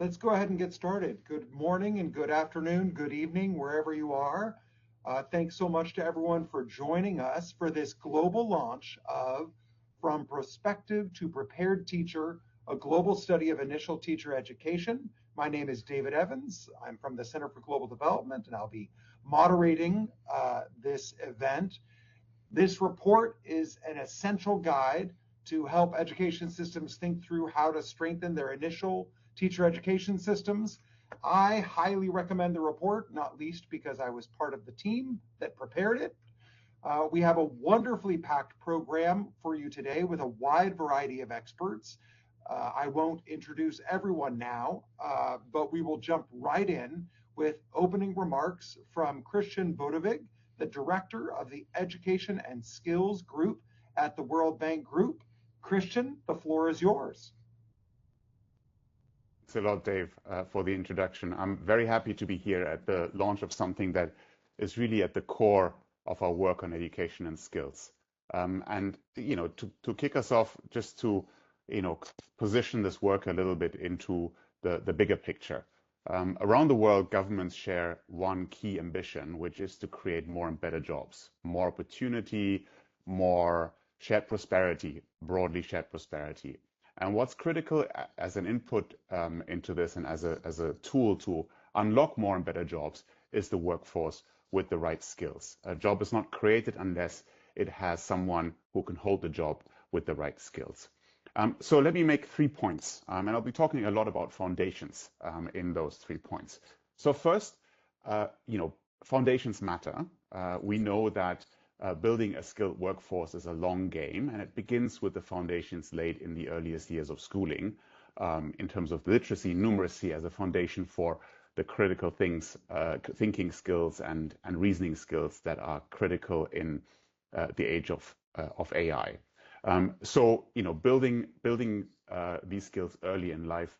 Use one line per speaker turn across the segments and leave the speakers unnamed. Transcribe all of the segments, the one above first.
Let's go ahead and get started. Good morning and good afternoon, good evening, wherever you are. Thanks so much to everyone for joining us for this global launch of From Prospective to Prepared Teacher, a global study of initial teacher education. My name is David Evans. I'm from the Center for Global Development, and I'll be moderating this event. This report is an essential guide to help education systems think through how to strengthen their initial teacher education systems. I highly recommend the report, not least because I was part of the team that prepared it. We have a wonderfully packed program for you today with a wide variety of experts. I won't introduce everyone now, but we will jump right in with opening remarks from Christian Bodevig, the director of the Education and Skills Group at the World Bank Group. Christian, the floor is yours.
Thanks a lot, Dave, for the introduction. I'm very happy to be here at the launch of something that is really at the core of our work on education and skills. To kick us off, just to position this work a little bit into the bigger picture. Around the world, governments share one key ambition, which is to create more and better jobs, more opportunity, more shared prosperity, broadly shared prosperity. And what's critical as an input into this and as a tool to unlock more and better jobs is the workforce with the right skills. A job is not created unless it has someone who can hold the job with the right skills. So let me make 3 points, and I'll be talking a lot about foundations in those 3 points. So first, foundations matter. We know that building a skilled workforce is a long game, and it begins with the foundations laid in the earliest years of schooling in terms of literacy, numeracy as a foundation for the critical things, thinking skills and reasoning skills that are critical in the age of AI. Building these skills early in life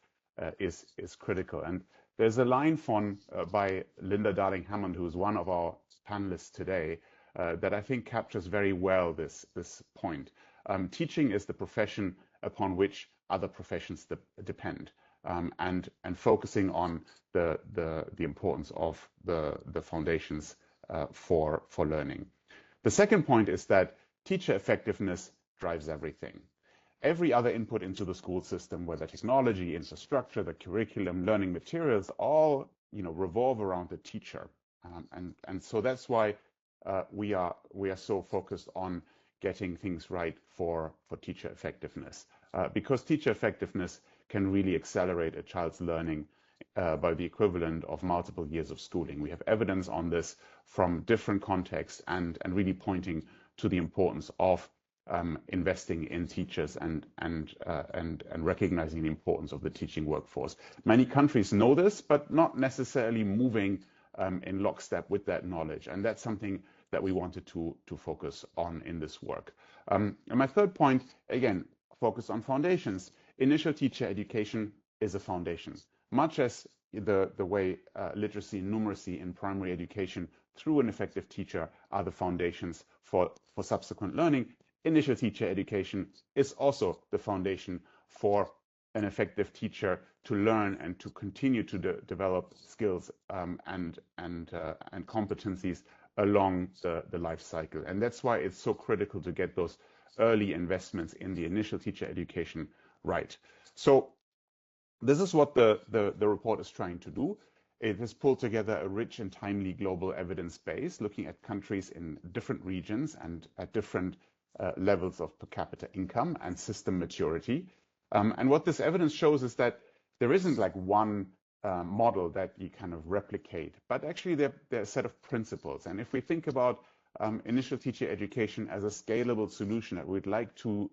is critical. And there's a line by Linda Darling-Hammond, who is one of our panelists today, that I think captures very well this point. Teaching is the profession upon which other professions depend, and focusing on the importance of the foundations for learning. The second point is that teacher effectiveness drives everything. Every other input into the school system, whether technology, infrastructure, the curriculum, learning materials, all revolve around the teacher, and so that's why we are so focused on getting things right for teacher effectiveness, because teacher effectiveness can really accelerate a child's learning by the equivalent of multiple years of schooling. We have evidence on this from different contexts and really pointing to the importance of investing in teachers and recognizing the importance of the teaching workforce. Many countries know this, but not necessarily moving in lockstep with that knowledge, and that's something that we wanted to focus on in this work. And my third point, again, focus on foundations. Initial teacher education is a foundation, much as the way literacy and numeracy in primary education through an effective teacher are the foundations for subsequent learning. Initial teacher education is also the foundation for an effective teacher to learn and to continue to develop skills and competencies along the life cycle. And that's why it's so critical to get those early investments in the initial teacher education right. So this is what the report is trying to do. It has pulled together a rich and timely global evidence base, looking at countries in different regions and at different levels of per capita income and system maturity. And what this evidence shows is that there isn't like one model that you kind of replicate, but actually they're a set of principles. And if we think about initial teacher education as a scalable solution that we'd like to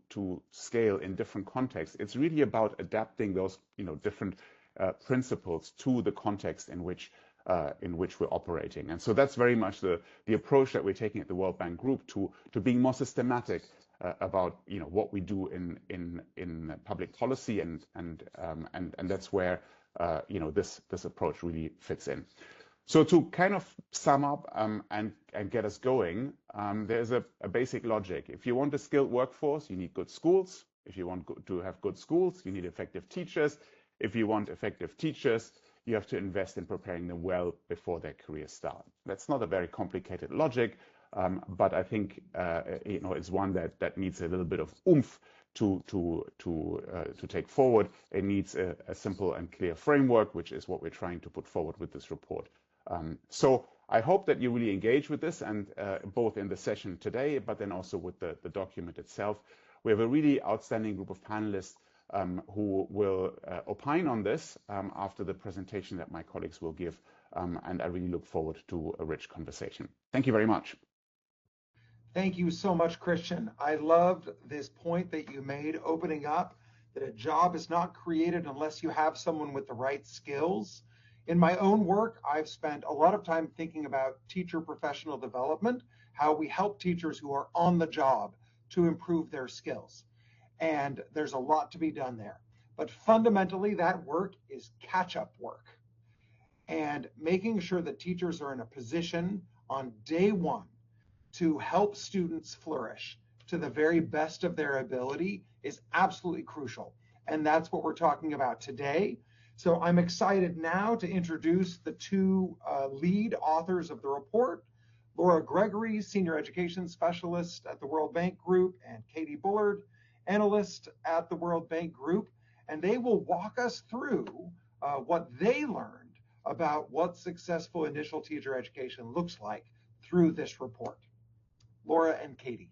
scale in different contexts, it's really about adapting those different principles to the context in which we're operating. And so that's very much the approach that we're taking at the World Bank Group to being more systematic about what we do in public policy, and that's where this approach really fits in. So to kind of sum up and get us going, there's a basic logic. If you want a skilled workforce, you need good schools. If you want to have good schools, you need effective teachers. if you want effective teachers, you have to invest in preparing them well before their career start. That's not a very complicated logic, but I think it's one that needs a little bit of oomph to take forward. It needs a simple and clear framework, which is what we're trying to put forward with this report. So I hope that you really engage with this, and both in the session today, but then also with the document itself. We have a really outstanding group of panelists who will opine on this after the presentation that my colleagues will give, and I really look forward to a rich conversation. Thank you very much.
Thank you so much, Christian. I loved this point that you made, opening up that a job is not created unless you have someone with the right skills. In my own work, I've spent a lot of time thinking about teacher professional development, how we help teachers who are on the job to improve their skills. And there's a lot to be done there. But fundamentally, that work is catch-up work. And making sure that teachers are in a position on day one to help students flourish to the very best of their ability is absolutely crucial. And that's what we're talking about today. So I'm excited now to introduce the two lead authors of the report, Laura Gregory, Senior Education Specialist at the World Bank Group, and Katie Bullard, Analyst at the World Bank Group. And they will walk us through what they learned about what successful initial teacher education looks like through this report. Laura and Katie.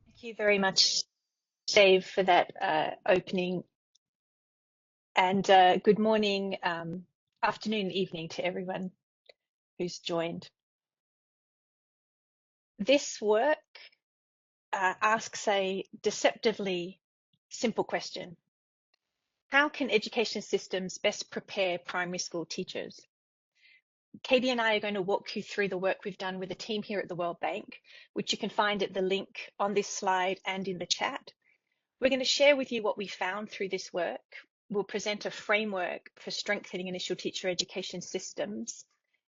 Thank you very much, Dave, for that opening. And good morning, afternoon, evening to everyone who's joined. This work asks a deceptively simple question. How can education systems best prepare primary school teachers? Katie and I are going to walk you through the work we've done with a team here at the World Bank, which you can find at the link on this slide and in the chat. We're going to share with you what we found through this work. We'll present a framework for strengthening initial teacher education systems,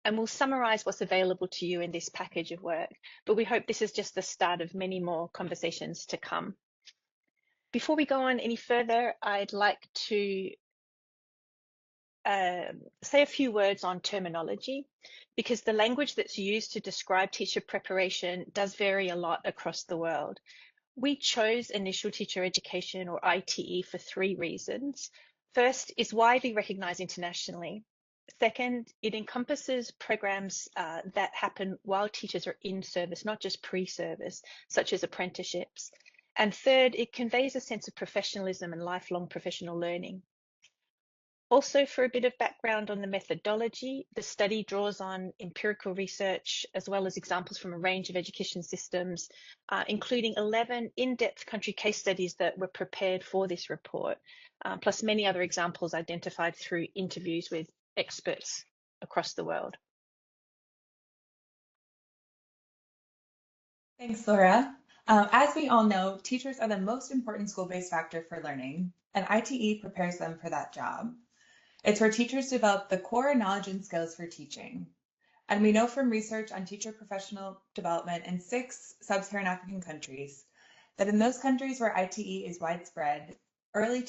and we'll summarize what's available to you in this package of work. But we hope this is just the start of many more conversations to come. Before we go on any further, I'd like to say a few words on terminology, because the language that's used to describe teacher preparation does vary a lot across the world. We chose initial teacher education, or ITE, for three reasons. First, it's widely recognized internationally. Second, it encompasses programs that happen while teachers are in service, not just pre-service, such as apprenticeships. And third, it conveys a sense of professionalism and lifelong professional learning. Also, for a bit of background on the methodology, the study draws on empirical research as well as examples from a range of education systems, including 11 in-depth country case studies that were prepared for this report, plus many other examples identified through interviews with experts across the world.
Thanks, Laura. As we all know, teachers are the most important school-based factor for learning, and ITE prepares them for that job. It's where teachers develop the core knowledge and skills for teaching. And we know from research on teacher professional development in 6 sub-Saharan African countries that in those countries where ITE is widespread, early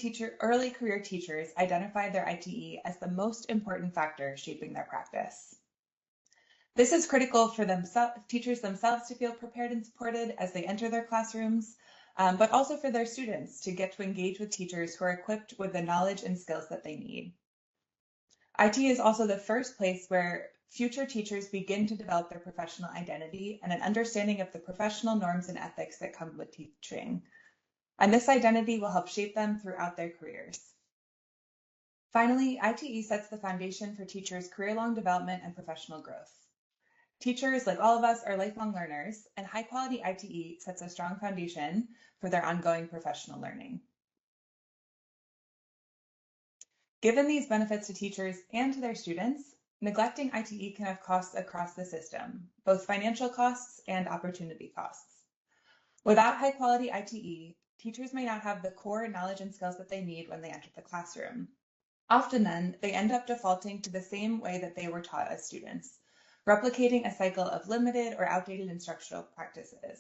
career teachers identify their ITE as the most important factor shaping their practice. This is critical for teachers themselves to feel prepared and supported as they enter their classrooms, but also for their students to get to engage with teachers who are equipped with the knowledge and skills that they need. IT is also the first place where future teachers begin to develop their professional identity and an understanding of the professional norms and ethics that come with teaching. And this identity will help shape them throughout their careers. Finally, ITE sets the foundation for teachers' career-long development and professional growth. Teachers, like all of us, are lifelong learners, and high-quality ITE sets a strong foundation for their ongoing professional learning. Given these benefits to teachers and to their students, neglecting ITE can have costs across the system, both financial costs and opportunity costs. Without high-quality ITE, teachers may not have the core knowledge and skills that they need when they enter the classroom. Often then, they end up defaulting to the same way that they were taught as students, replicating a cycle of limited or outdated instructional practices.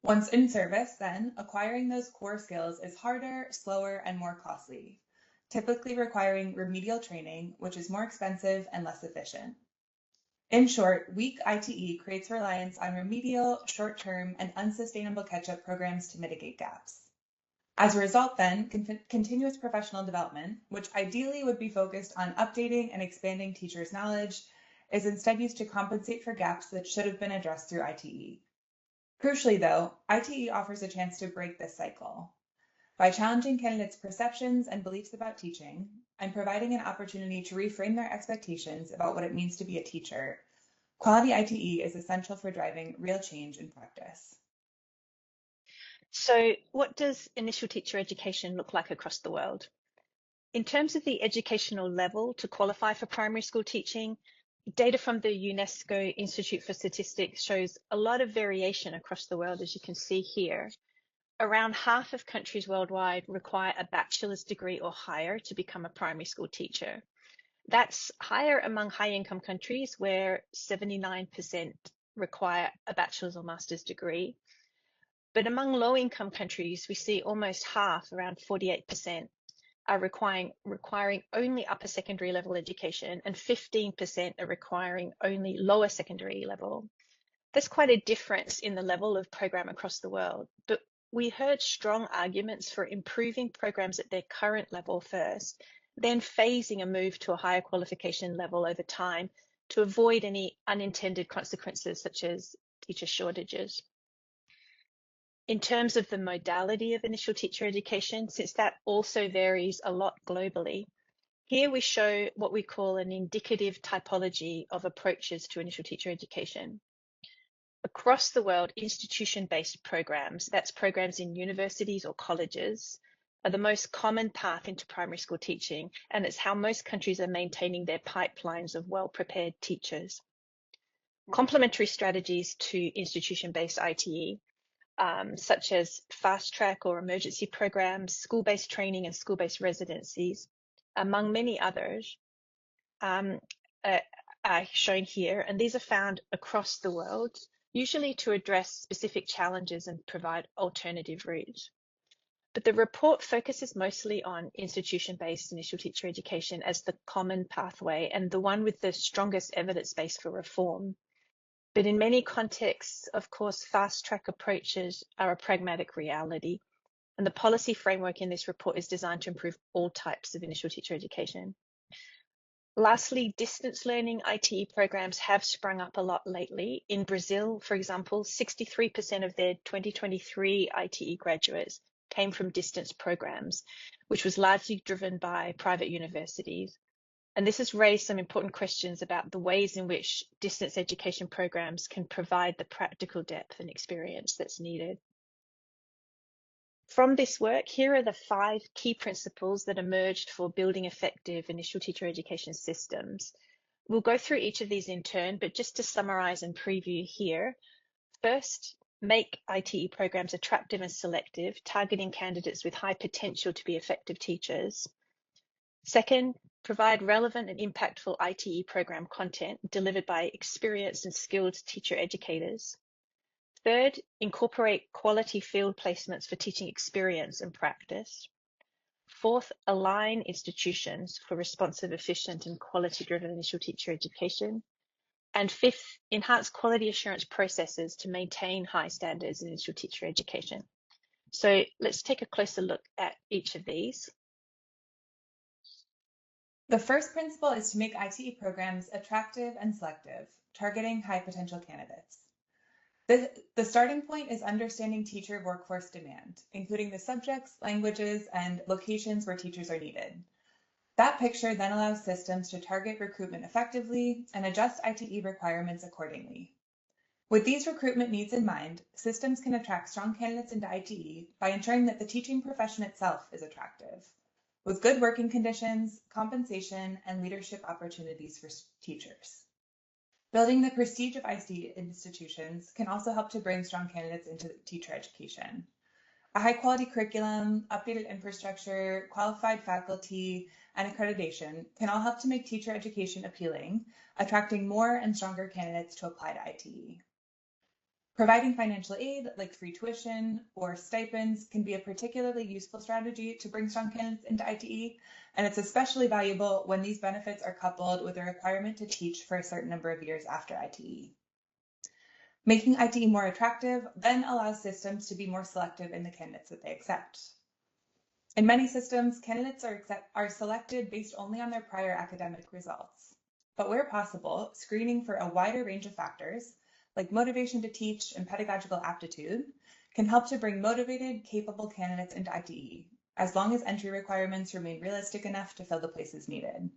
Once in service, then, acquiring those core skills is harder, slower, and more costly, typically requiring remedial training, which is more expensive and less efficient. In short, weak ITE creates reliance on remedial, short-term, and unsustainable catch-up programs to mitigate gaps. As a result, then, continuous professional development, which ideally would be focused on updating and expanding teachers' knowledge, is instead used to compensate for gaps that should have been addressed through ITE. Crucially, though, ITE offers a chance to break this cycle. By challenging candidates' perceptions and beliefs about teaching, and providing an opportunity to reframe their expectations about what it means to be a teacher, quality ITE is essential for driving real change in practice.
So what does initial teacher education look like across the world? In terms of the educational level to qualify for primary school teaching, data from the UNESCO Institute for Statistics shows a lot of variation across the world, as you can see here. Around half of countries worldwide require a bachelor's degree or higher to become a primary school teacher. That's higher among high-income countries, where 79% require a bachelor's or master's degree. But among low-income countries, we see almost half, around 48%, are requiring only upper secondary level education, and 15% are requiring only lower secondary level. There's quite a difference in the level of program across the world, but we heard strong arguments for improving programs at their current level first, then phasing a move to a higher qualification level over time to avoid any unintended consequences such as teacher shortages. In terms of the modality of initial teacher education, since that also varies a lot globally, here we show what we call an indicative typology of approaches to initial teacher education. Across the world, institution-based programs, that's programs in universities or colleges, are the most common path into primary school teaching, and it's how most countries are maintaining their pipelines of well-prepared teachers. Complementary strategies to institution-based ITE, such as fast track or emergency programs, school-based training and school-based residencies, among many others, are shown here, and these are found across the world, usually to address specific challenges and provide alternative routes. But the report focuses mostly on institution-based initial teacher education as the common pathway and the one with the strongest evidence base for reform. But in many contexts, of course, fast-track approaches are a pragmatic reality, and the policy framework in this report is designed to improve all types of initial teacher education. Lastly, distance learning ITE programs have sprung up a lot lately. In Brazil, for example, 63% of their 2023 ITE graduates came from distance programs, which was largely driven by private universities. And this has raised some important questions about the ways in which distance education programs can provide the practical depth and experience that's needed. From this work, here are the 5 key principles that emerged for building effective initial teacher education systems. We'll go through each of these in turn, but just to summarize and preview here. First, make ITE programs attractive and selective, targeting candidates with high potential to be effective teachers. Second, provide relevant and impactful ITE program content delivered by experienced and skilled teacher educators. Third, incorporate quality field placements for teaching experience and practice. Fourth, align institutions for responsive, efficient, and quality-driven initial teacher education. And fifth, enhance quality assurance processes to maintain high standards in initial teacher education. So let's take a closer look at each of these.
The first principle is to make ITE programs attractive and selective, targeting high potential candidates. The starting point is understanding teacher workforce demand, including the subjects, languages, and locations where teachers are needed. That picture then allows systems to target recruitment effectively and adjust ITE requirements accordingly. With these recruitment needs in mind, systems can attract strong candidates into ITE by ensuring that the teaching profession itself is attractive, with good working conditions, compensation, and leadership opportunities for teachers. Building the prestige of ICT institutions can also help to bring strong candidates into teacher education. A high-quality curriculum, updated infrastructure, qualified faculty, and accreditation can all help to make teacher education appealing, attracting more and stronger candidates to apply to ITE. Providing financial aid like free tuition or stipends can be a particularly useful strategy to bring strong candidates into ITE, and it's especially valuable when these benefits are coupled with a requirement to teach for a certain number of years after ITE. Making ITE more attractive then allows systems to be more selective in the candidates that they accept. In many systems, candidates are selected based only on their prior academic results. But where possible, screening for a wider range of factors, like motivation to teach and pedagogical aptitude, can help to bring motivated, capable candidates into ITE, as long as entry requirements remain realistic enough to fill the places needed.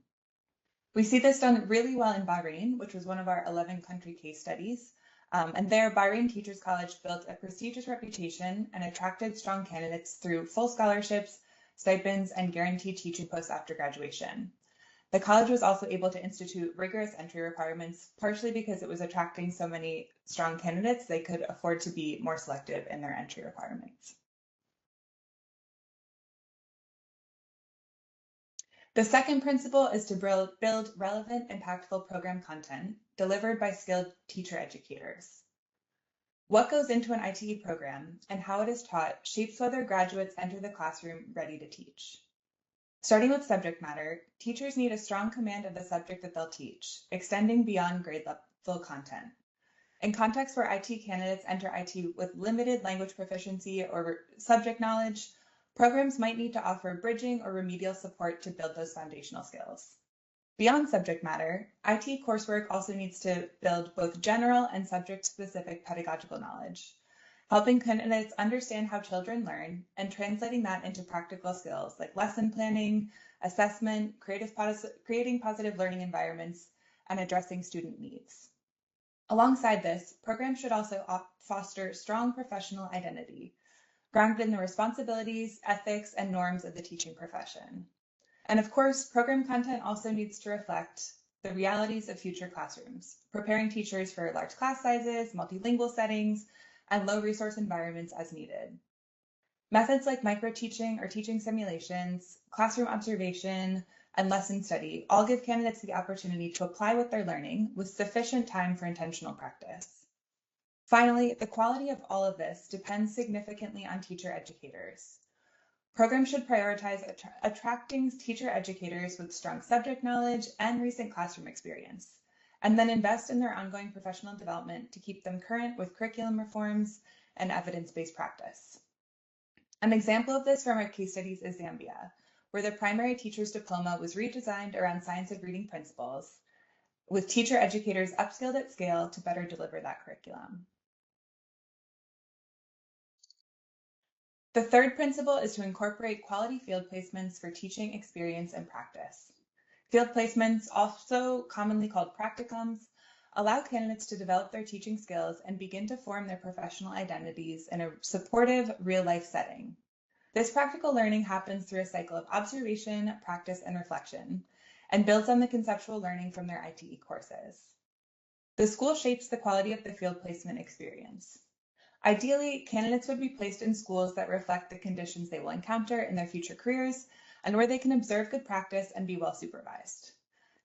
We see this done really well in Bahrain, which was one of our 11-country case studies. And there, Bahrain Teachers College built a prestigious reputation and attracted strong candidates through full scholarships, stipends, and guaranteed teaching posts after graduation. The college was also able to institute rigorous entry requirements, partially because it was attracting so many strong candidates, they could afford to be more selective in their entry requirements. The second principle is to build relevant, impactful program content delivered by skilled teacher educators. What goes into an ITE program and how it is taught shapes whether graduates enter the classroom ready to teach. Starting with subject matter, teachers need a strong command of the subject that they'll teach, extending beyond grade level content. In contexts where IT candidates enter IT with limited language proficiency or subject knowledge, programs might need to offer bridging or remedial support to build those foundational skills. Beyond subject matter, IT coursework also needs to build both general and subject-specific pedagogical knowledge, helping candidates understand how children learn and translating that into practical skills like lesson planning, assessment, creating positive learning environments, and addressing student needs. Alongside this, programs should also foster strong professional identity, grounded in the responsibilities, ethics, and norms of the teaching profession. And of course, program content also needs to reflect the realities of future classrooms, preparing teachers for large class sizes, multilingual settings, and low resource environments as needed. Methods like micro-teaching or teaching simulations, classroom observation, and lesson study all give candidates the opportunity to apply what they're learning with sufficient time for intentional practice. Finally, the quality of all of this depends significantly on teacher educators. Programs should prioritize attracting teacher educators with strong subject knowledge and recent classroom experience, and then invest in their ongoing professional development to keep them current with curriculum reforms and evidence-based practice. An example of this from our case studies is Zambia, where the primary teacher's diploma was redesigned around science of reading principles, with teacher educators upskilled at scale to better deliver that curriculum. The third principle is to incorporate quality field placements for teaching experience and practice. Field placements, also commonly called practicums, allow candidates to develop their teaching skills and begin to form their professional identities in a supportive, real-life setting. This practical learning happens through a cycle of observation, practice, and reflection, and builds on the conceptual learning from their ITE courses. The school shapes the quality of the field placement experience. Ideally, candidates would be placed in schools that reflect the conditions they will encounter in their future careers and where they can observe good practice and be well supervised.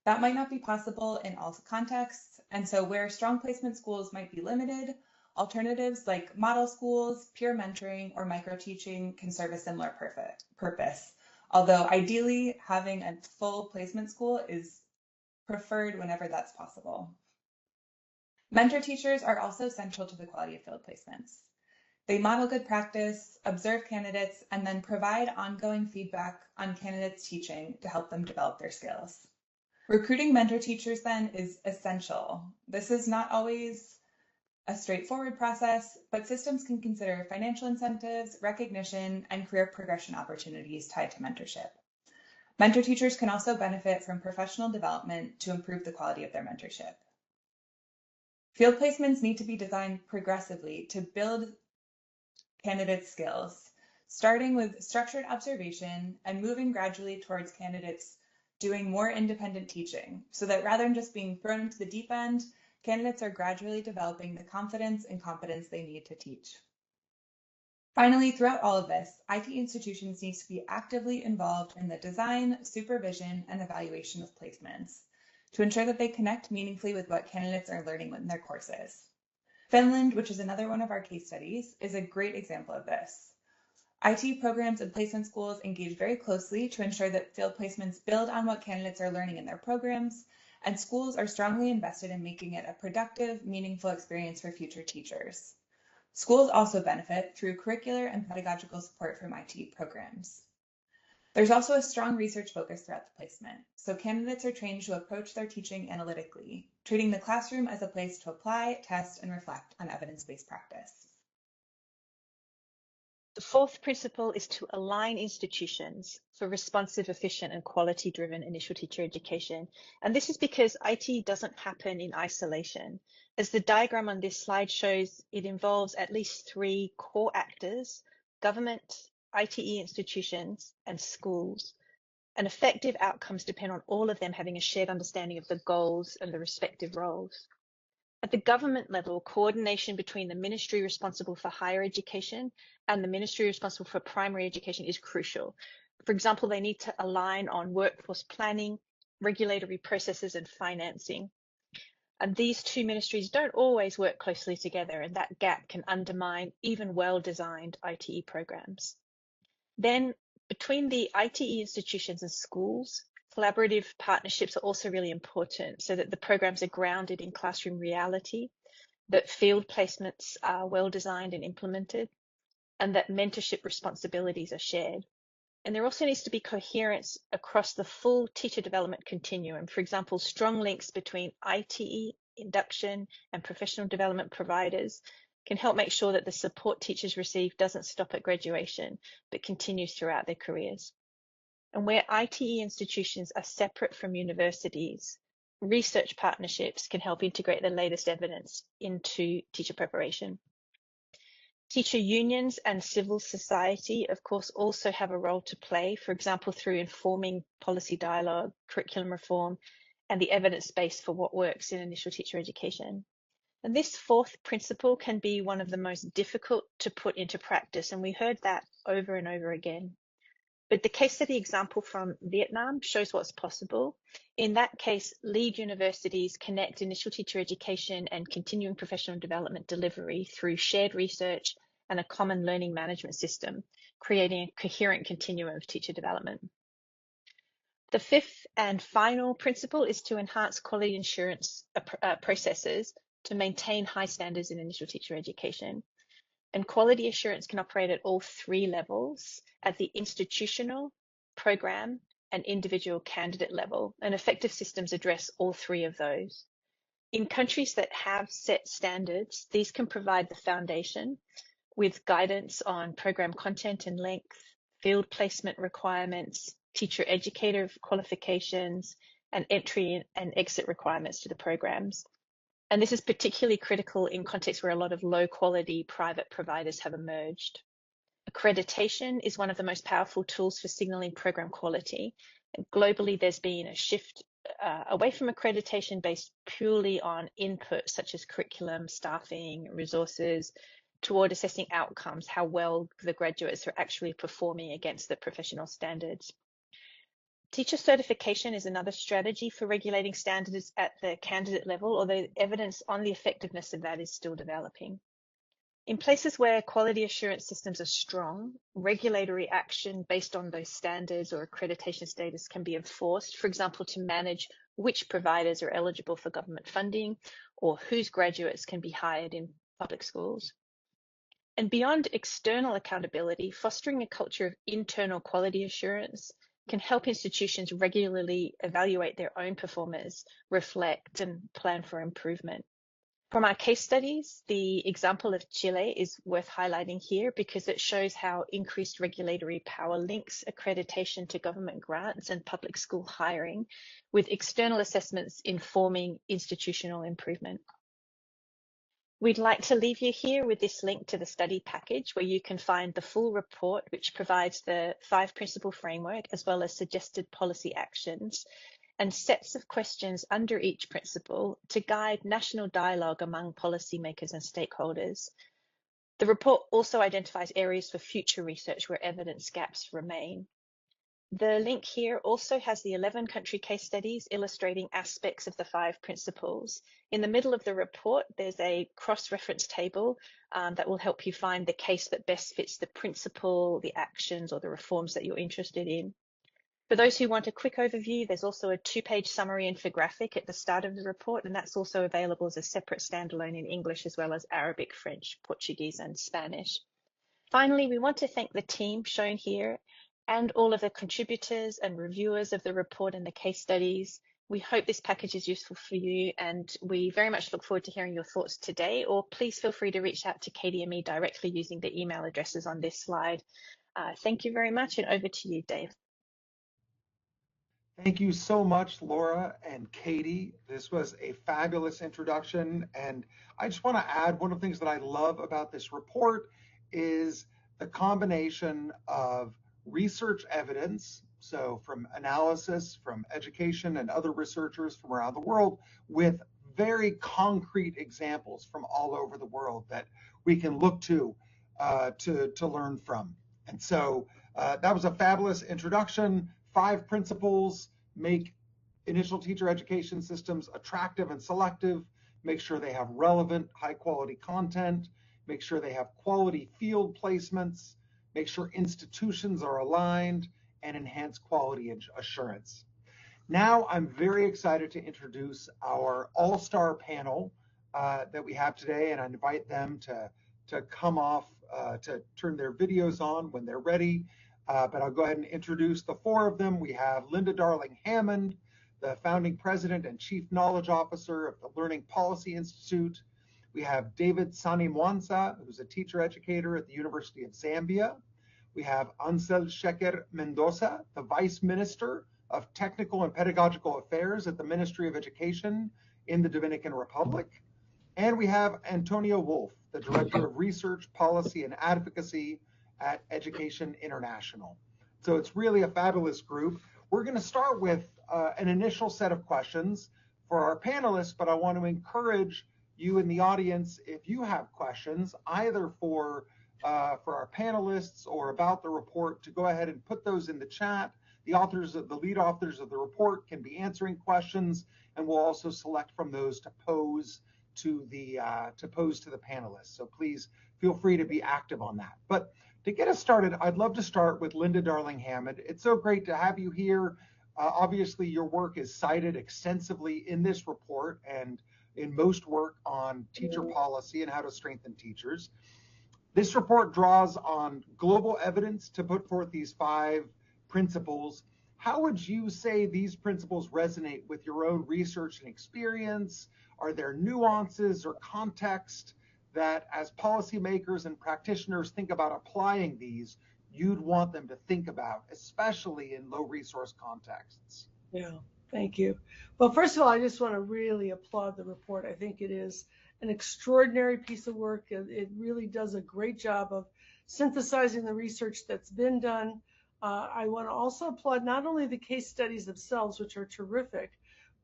That might not be possible in all contexts, and so where strong placement schools might be limited, alternatives like model schools, peer mentoring, or micro-teaching can serve a similar purpose, although ideally having a full placement school is preferred whenever that's possible. Mentor teachers are also central to the quality of field placements. They model good practice, observe candidates, and then provide ongoing feedback on candidates' teaching to help them develop their skills. Recruiting mentor teachers then is essential. This is not always a straightforward process, but systems can consider financial incentives, recognition, and career progression opportunities tied to mentorship. Mentor teachers can also benefit from professional development to improve the quality of their mentorship. Field placements need to be designed progressively to build candidates' skills, starting with structured observation and moving gradually towards candidates doing more independent teaching, so that rather than just being thrown into the deep end, candidates are gradually developing the confidence and competence they need to teach. Finally, throughout all of this, IT institutions need to be actively involved in the design, supervision, and evaluation of placements to ensure that they connect meaningfully with what candidates are learning in their courses. Finland, which is another one of our case studies, is a great example of this. IT programs and placement schools engage very closely to ensure that field placements build on what candidates are learning in their programs, and schools are strongly invested in making it a productive, meaningful experience for future teachers. Schools also benefit through curricular and pedagogical support from IT programs. There's also a strong research focus throughout the placement, so candidates are trained to approach their teaching analytically, treating the classroom as a place to apply, test, and reflect on evidence-based practice.
The fourth principle is to align institutions for responsive, efficient, and quality-driven initial teacher education. And this is because IT doesn't happen in isolation. As the diagram on this slide shows, it involves at least 3 core actors: government, ITE institutions, and schools. And effective outcomes depend on all of them having a shared understanding of the goals and the respective roles. At the government level, coordination between the ministry responsible for higher education and the ministry responsible for primary education is crucial. For example, they need to align on workforce planning, regulatory processes, and financing. And these 2 ministries don't always work closely together, and that gap can undermine even well-designed ITE programs. Then, between the ITE institutions and schools, collaborative partnerships are also really important so that the programs are grounded in classroom reality, that field placements are well designed and implemented, and that mentorship responsibilities are shared. And there also needs to be coherence across the full teacher development continuum. For example, strong links between ITE, induction, and professional development providers can help make sure that the support teachers receive doesn't stop at graduation, but continues throughout their careers. And where ITE institutions are separate from universities, research partnerships can help integrate the latest evidence into teacher preparation. Teacher unions and civil society, of course, also have a role to play, for example, through informing policy dialogue, curriculum reform, and the evidence base for what works in initial teacher education. And this fourth principle can be one of the most difficult to put into practice, and we heard that over and over again. But the case study example from Vietnam shows what's possible. In that case, lead universities connect initial teacher education and continuing professional development delivery through shared research and a common learning management system, creating a coherent continuum of teacher development. The fifth and final principle is to enhance quality assurance processes to maintain high standards in initial teacher education. And quality assurance can operate at all 3 levels, at the institutional, program, and individual candidate level. And effective systems address all 3 of those. In countries that have set standards, these can provide the foundation with guidance on program content and length, field placement requirements, teacher educator qualifications, and entry and exit requirements to the programs. And this is particularly critical in contexts where a lot of low quality private providers have emerged. Accreditation is one of the most powerful tools for signaling program quality. And globally, there's been a shift away from accreditation based purely on input such as curriculum, staffing, resources, toward assessing outcomes, how well the graduates are actually performing against the professional standards. Teacher certification is another strategy for regulating standards at the candidate level, although evidence on the effectiveness of that is still developing. In places where quality assurance systems are strong, regulatory action based on those standards or accreditation status can be enforced, for example, to manage which providers are eligible for government funding or whose graduates can be hired in public schools. And beyond external accountability, fostering a culture of internal quality assurance can help institutions regularly evaluate their own performance, reflect, and plan for improvement. From our case studies, the example of Chile is worth highlighting here because it shows how increased regulatory power links accreditation to government grants and public school hiring, with external assessments informing institutional improvement. We'd like to leave you here with this link to the study package where you can find the full report, which provides the 5-principle framework as well as suggested policy actions and sets of questions under each principle to guide national dialogue among policymakers and stakeholders. The report also identifies areas for future research where evidence gaps remain. The link here also has the 11 country case studies illustrating aspects of the 5 principles. In the middle of the report, there's a cross-reference table that will help you find the case that best fits the principle, the actions, or the reforms that you're interested in. For those who want a quick overview, there's also a 2-page summary infographic at the start of the report, and that's also available as a separate standalone in English as well as Arabic, French, Portuguese, and Spanish. Finally, we want to thank the team shown here and all of the contributors and reviewers of the report and the case studies. We hope this package is useful for you, and we very much look forward to hearing your thoughts today, or please feel free to reach out to Katie and me directly using the email addresses on this slide. Thank you very much, and over to you, Dave.
Thank you so much, Laura and Katie. This was a fabulous introduction, and I just want to add one of the things that I love about this report is the combination of research evidence, so from analysis, from education and other researchers from around the world, with very concrete examples from all over the world that we can look to learn from. And so that was a fabulous introduction. 5 principles: make initial teacher education systems attractive and selective, make sure they have relevant, high quality content, make sure they have quality field placements, make sure institutions are aligned, and enhance quality assurance. Now I'm very excited to introduce our all-star panel that we have today, and I invite them to come off, to turn their videos on when they're ready. But I'll go ahead and introduce the 4 of them. We have Linda Darling-Hammond, the founding president and chief knowledge officer of the Learning Policy Institute. We have David Sani Mwansa, who's a teacher educator at the University of Zambia. We have Ansel Sheker Mendoza, the vice minister of technical and pedagogical affairs at the Ministry of Education in the Dominican Republic. And we have Antonio Wolf, the director of research, policy, and advocacy at Education International. So it's really a fabulous group. We're going to start with an initial set of questions for our panelists, but I want to encourage you in the audience, if you have questions, either for our panelists or about the report, to go ahead and put those in the chat. The lead authors of the report can be answering questions, and we'll also select from those to pose to the panelists. So please feel free to be active on that. But to get us started, I'd love to start with Linda Darling-Hammond. It's so great to have you here. Obviously, your work is cited extensively in this report and in most work on teacher policy and how to strengthen teachers. This report draws on global evidence to put forth these 5 principles. How would you say these principles resonate with your own research and experience? Are there nuances or context that, as policymakers and practitioners think about applying these, you'd want them to think about, especially in low resource contexts?
Yeah, thank you. Well, first of all, I just want to really applaud the report. I think it is an extraordinary piece of work. It really does a great job of synthesizing the research that's been done. I want to also applaud not only the case studies themselves, which are terrific,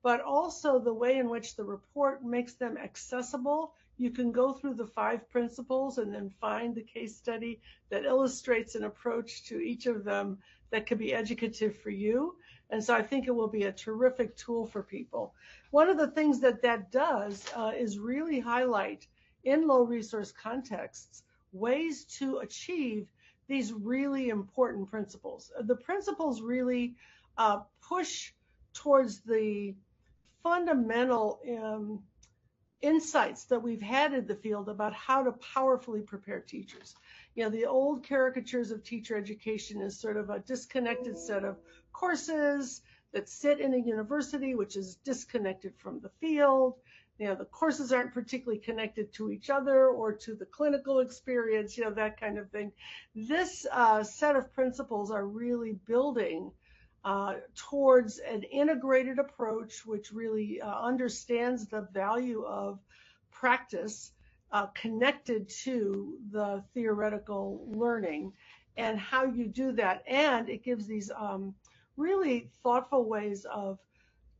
but also the way in which the report makes them accessible. You can go through the 5 principles and then find the case study that illustrates an approach to each of them that could be educative for you. And so I think it will be a terrific tool for people. One of the things that does is really highlight in low resource contexts ways to achieve these really important principles. The principles really push towards the fundamental insights that we've had in the field about how to powerfully prepare teachers. You know, the old caricatures of teacher education is sort of a disconnected set of courses that sit in a university, which is disconnected from the field. You know, the courses aren't particularly connected to each other or to the clinical experience, you know, that kind of thing. This set of principles are really building towards an integrated approach, which really understands the value of practice connected to the theoretical learning and how you do that. And it gives these really thoughtful ways of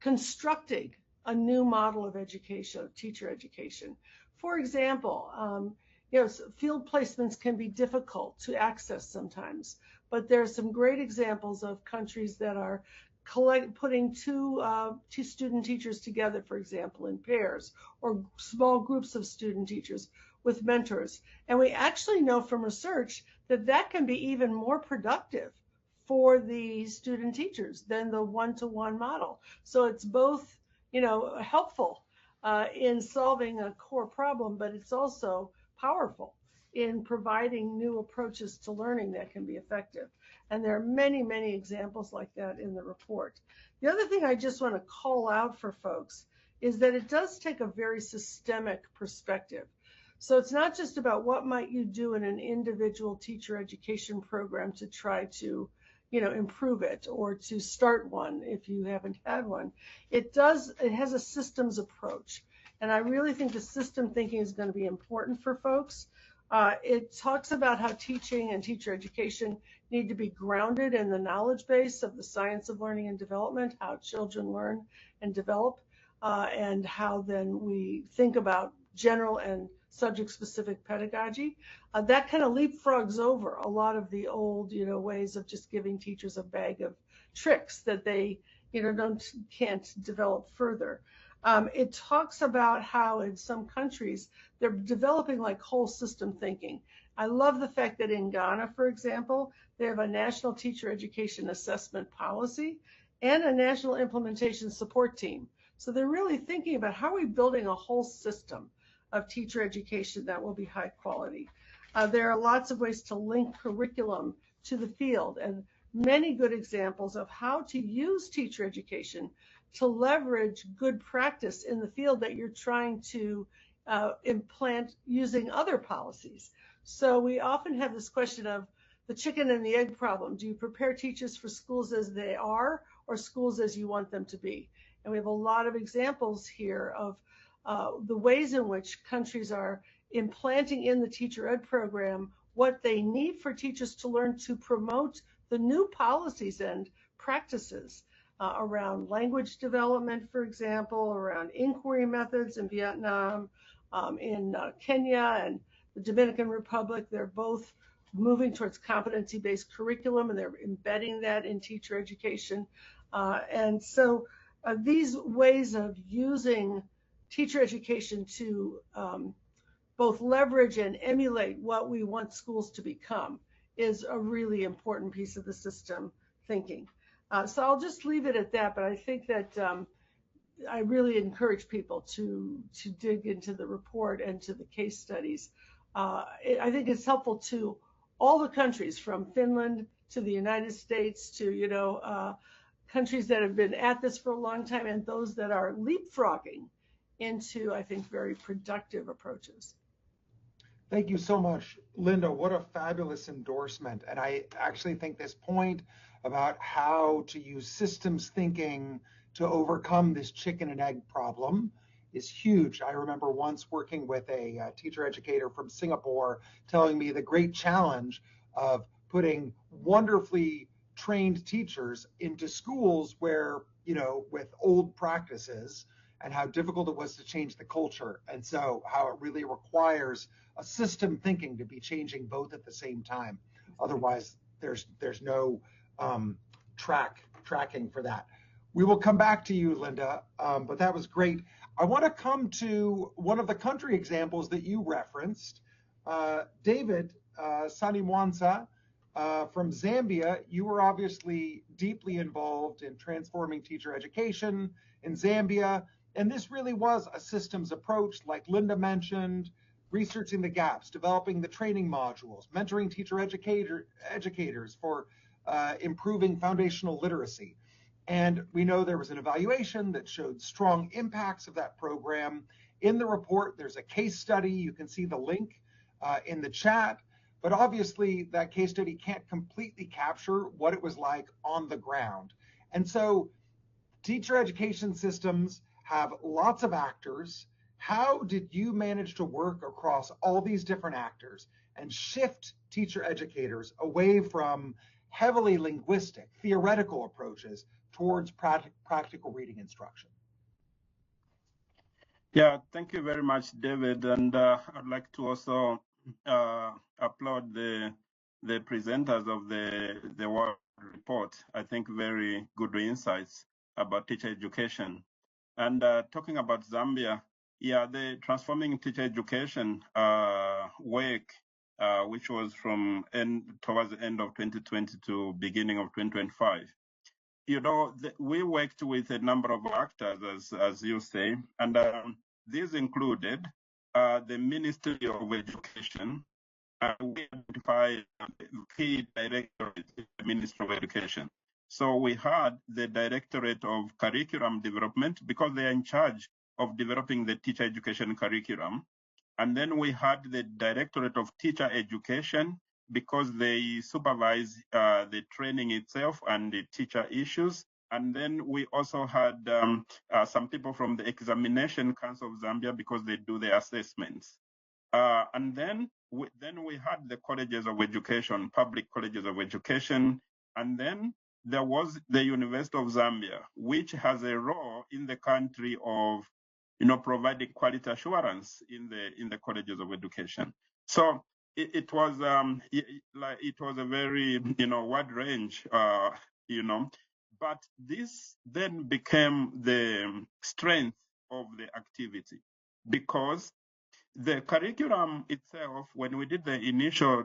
constructing a new model of education, of teacher education. For example, you know, field placements can be difficult to access sometimes, but there are some great examples of countries that are putting two student teachers together, for example, in pairs, or small groups of student teachers with mentors. And we actually know from research that that can be even more productive for the student teachers than the one-to-one model. So it's both, helpful in solving a core problem, but it's also powerful in providing new approaches to learning that can be effective. And there are many, many examples like that in the report. The other thing I just want to call out for folks is that it does take a very systemic perspective. So it's not just about what might you do in an individual teacher education program to try to, improve it, or to start one if you haven't had one. It has a systems approach. And I really think the system thinking is going to be important for folks. It talks about how teaching and teacher education need to be grounded in the knowledge base of the science of learning and development, how children learn and develop, and how then we think about general and subject-specific pedagogy. That kind of leapfrogs over a lot of the old, ways of just giving teachers a bag of tricks that they, can't develop further. It talks about how in some countries they're developing like whole system thinking. I love the fact that in Ghana, for example, they have a national teacher education assessment policy and a national implementation support team. So they're really thinking about how are we building a whole system of teacher education that will be high quality. There are lots of ways to link curriculum to the field, and many good examples of how to use teacher education to leverage good practice in the field that you're trying to implant using other policies. So we often have this question of the chicken and the egg problem. Do you prepare teachers for schools as they are or schools as you want them to be? And we have a lot of examples here of the ways in which countries are implanting in the teacher ed program what they need for teachers to learn to promote the new policies and practices around language development, for example, around inquiry methods in Vietnam, in Kenya and the Dominican Republic. They're both moving towards competency-based curriculum, and they're embedding that in teacher education. And so these ways of using teacher education to both leverage and emulate what we want schools to become is a really important piece of the system thinking. So I'll just leave it at that, but I think that I really encourage people to dig into the report and to the case studies. I think it's helpful to all the countries, from Finland to the United States to, countries that have been at this for a long time, and those that are leapfrogging into, I think, very productive approaches.
Thank you so much, Linda. What a fabulous endorsement. And I actually think this point about how to use systems thinking to overcome this chicken and egg problem is huge. I remember once working with a teacher educator from Singapore telling me the great challenge of putting wonderfully trained teachers into schools where, with old practices, and how difficult it was to change the culture. And so how it really requires a system thinking to be changing both at the same time. Otherwise, there's no tracking for that. We will come back to you, Linda, but that was great. I want to come to one of the country examples that you referenced. David Sanimwansa from Zambia, you were obviously deeply involved in transforming teacher education in Zambia. And this really was a systems approach, like Linda mentioned, researching the gaps, developing the training modules, mentoring teacher educators for improving foundational literacy. And we know there was an evaluation that showed strong impacts of that program. In the report, there's a case study. You can see the link in the chat. But obviously, that case study can't completely capture what it was like on the ground. And so teacher education systems have lots of actors. How did you manage to work across all these different actors and shift teacher educators away from heavily linguistic, theoretical approaches towards practical reading instruction?
Yeah, thank you very much, David. And I'd like to also applaud the the presenters of the World Report. I think very good insights about teacher education. And talking about Zambia, yeah, the transforming teacher education work, which was from towards the end of 2020 to beginning of 2025. You know, we worked with a number of actors, as you say, and these included the Ministry of Education. We identified key directorates in the Ministry of Education. So we had the Directorate of Curriculum Development because they are in charge of developing the teacher education curriculum. And then we had the Directorate of Teacher Education because they supervise the training itself and the teacher issues. And then we also had some people from the Examination Council of Zambia because they do the assessments. And then we had the colleges of education, public colleges of education, and then there was the University of Zambia, which has a role in the country of, providing quality assurance in the colleges of education. So it was a very wide range, but this then became the strength of the activity because the curriculum itself, when we did the initial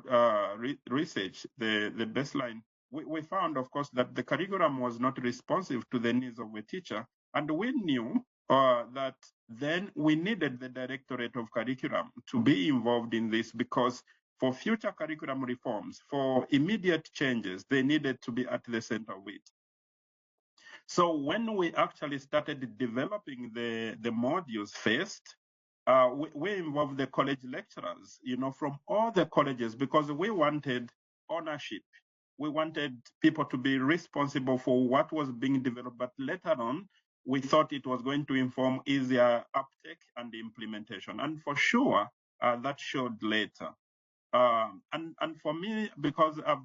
research, the baseline, we found, of course, that the curriculum was not responsive to the needs of a teacher. And we knew that then we needed the Directorate of Curriculum to be involved in this because for future curriculum reforms, for immediate changes, they needed to be at the center of it. So when we actually started developing the modules first, we involved the college lecturers, from all the colleges because we wanted ownership. We wanted people to be responsible for what was being developed, but later on, we thought it was going to inform easier uptake and implementation. And for sure, that showed later. And for me, because I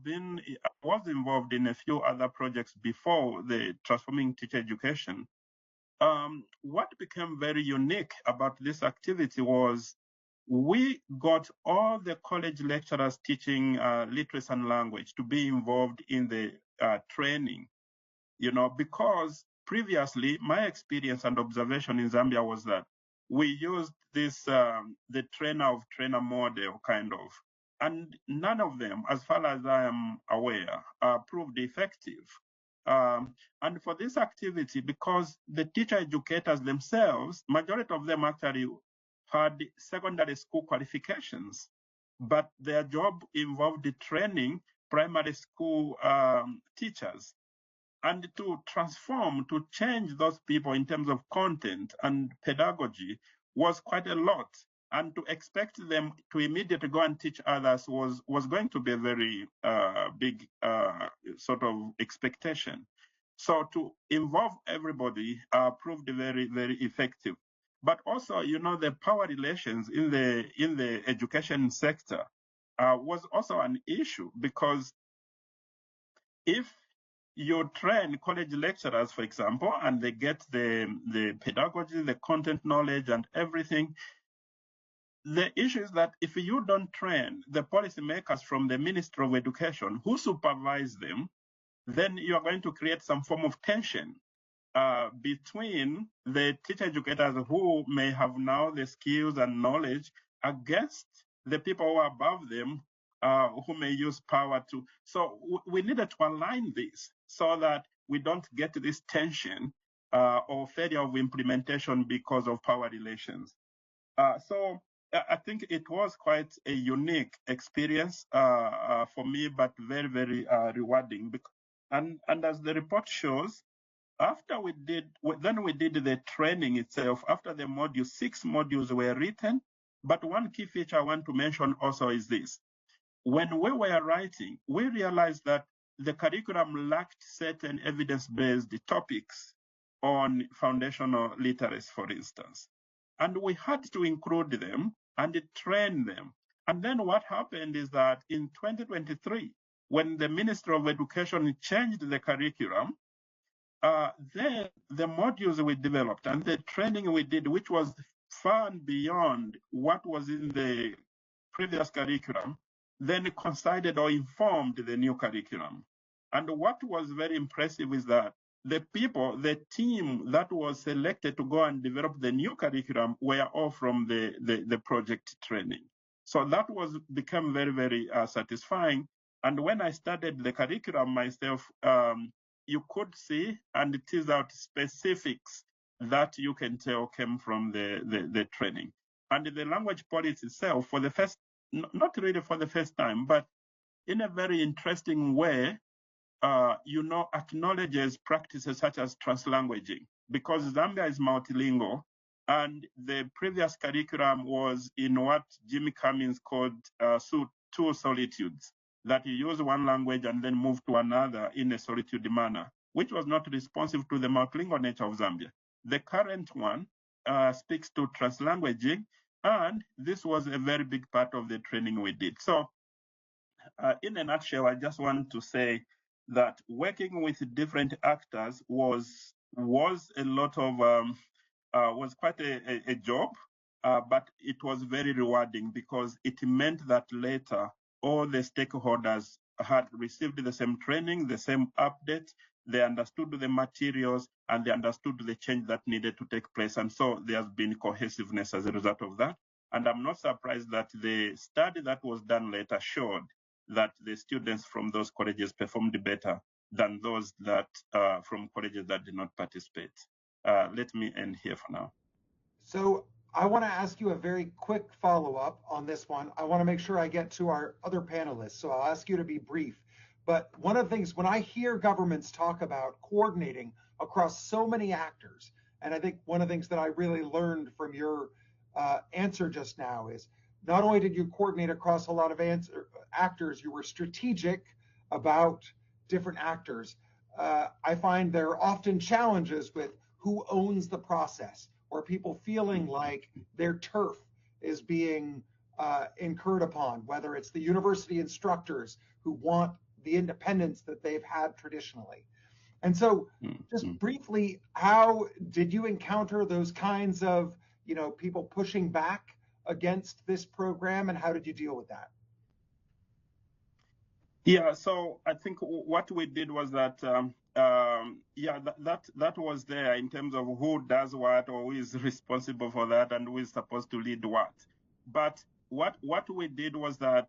was involved in a few other projects before the Transforming Teacher Education, what became very unique about this activity was we got all the college lecturers teaching literacy and language to be involved in the training, because previously my experience and observation in Zambia was that we used this, the trainer of trainer model kind of, and none of them, as far as I am aware, proved effective. And for this activity, because the teacher educators themselves, majority of them actually had secondary school qualifications, but their job involved the training primary school teachers. And to transform, to change those people in terms of content and pedagogy was quite a lot. And to expect them to immediately go and teach others was going to be a very big sort of expectation. So to involve everybody proved very, very effective. But also, the power relations in the education sector was also an issue because if you train college lecturers, for example, and they get the pedagogy, the content knowledge, and everything. The issue is that if you don't train the policymakers from the Ministry of Education who supervise them, then you are going to create some form of tension between the teacher educators who may have now the skills and knowledge against the people who are above them who may use power to. So we needed to align this so that we don't get this tension or failure of implementation because of power relations. So I think it was quite a unique experience for me, but very, very rewarding. And as the report shows, after we did the training itself, after the module, 6 modules were written. But one key feature I want to mention also is this. When we were writing, we realized that the curriculum lacked certain evidence-based topics on foundational literacy, for instance. And we had to include them and train them. And then what happened is that in 2023, when the Ministry of Education changed the curriculum, then the modules we developed and the training we did, which was far and beyond what was in the previous curriculum, then coincided or informed the new curriculum. And what was very impressive is that the team that was selected to go and develop the new curriculum were all from the project training. So that became very, very satisfying. And when I studied the curriculum myself, you could see and tease out specifics that you can tell came from the training. And the language policy itself, for the first, not really for the first time, but in a very interesting way, acknowledges practices such as translanguaging, because Zambia is multilingual, and the previous curriculum was in what Jimmy Cummins called two solitudes, that you use one language and then move to another in a solitude manner, which was not responsive to the multilingual nature of Zambia. The current one speaks to translanguaging, and this was a very big part of the training we did. So in a nutshell, I just want to say that working with different actors was a lot of was quite a job, but it was very rewarding because it meant that later all the stakeholders had received the same training, the same updates, they understood the materials, and they understood the change that needed to take place. And so there has been cohesiveness as a result of that. And I'm not surprised that the study that was done later showed that the students from those colleges performed better than those that from colleges that did not participate. Let me end here for now.
So I want to ask you a very quick follow-up on this one. I want to make sure I get to our other panelists, so I'll ask you to be brief. But one of the things, when I hear governments talk about coordinating across so many actors, and I think one of the things that I really learned from your answer just now is not only did you coordinate across a lot of actors, you were strategic about different actors. I find there are often challenges with who owns the process, or people feeling like their turf is being incurred upon, whether it's the university instructors who want the independence that they've had traditionally. And so just briefly, how did you encounter those kinds of, people pushing back against this program, and how did you deal with that?
Yeah, so I think what we did was that, that was there in terms of who does what or who is responsible for that and who is supposed to lead what. But what we did was that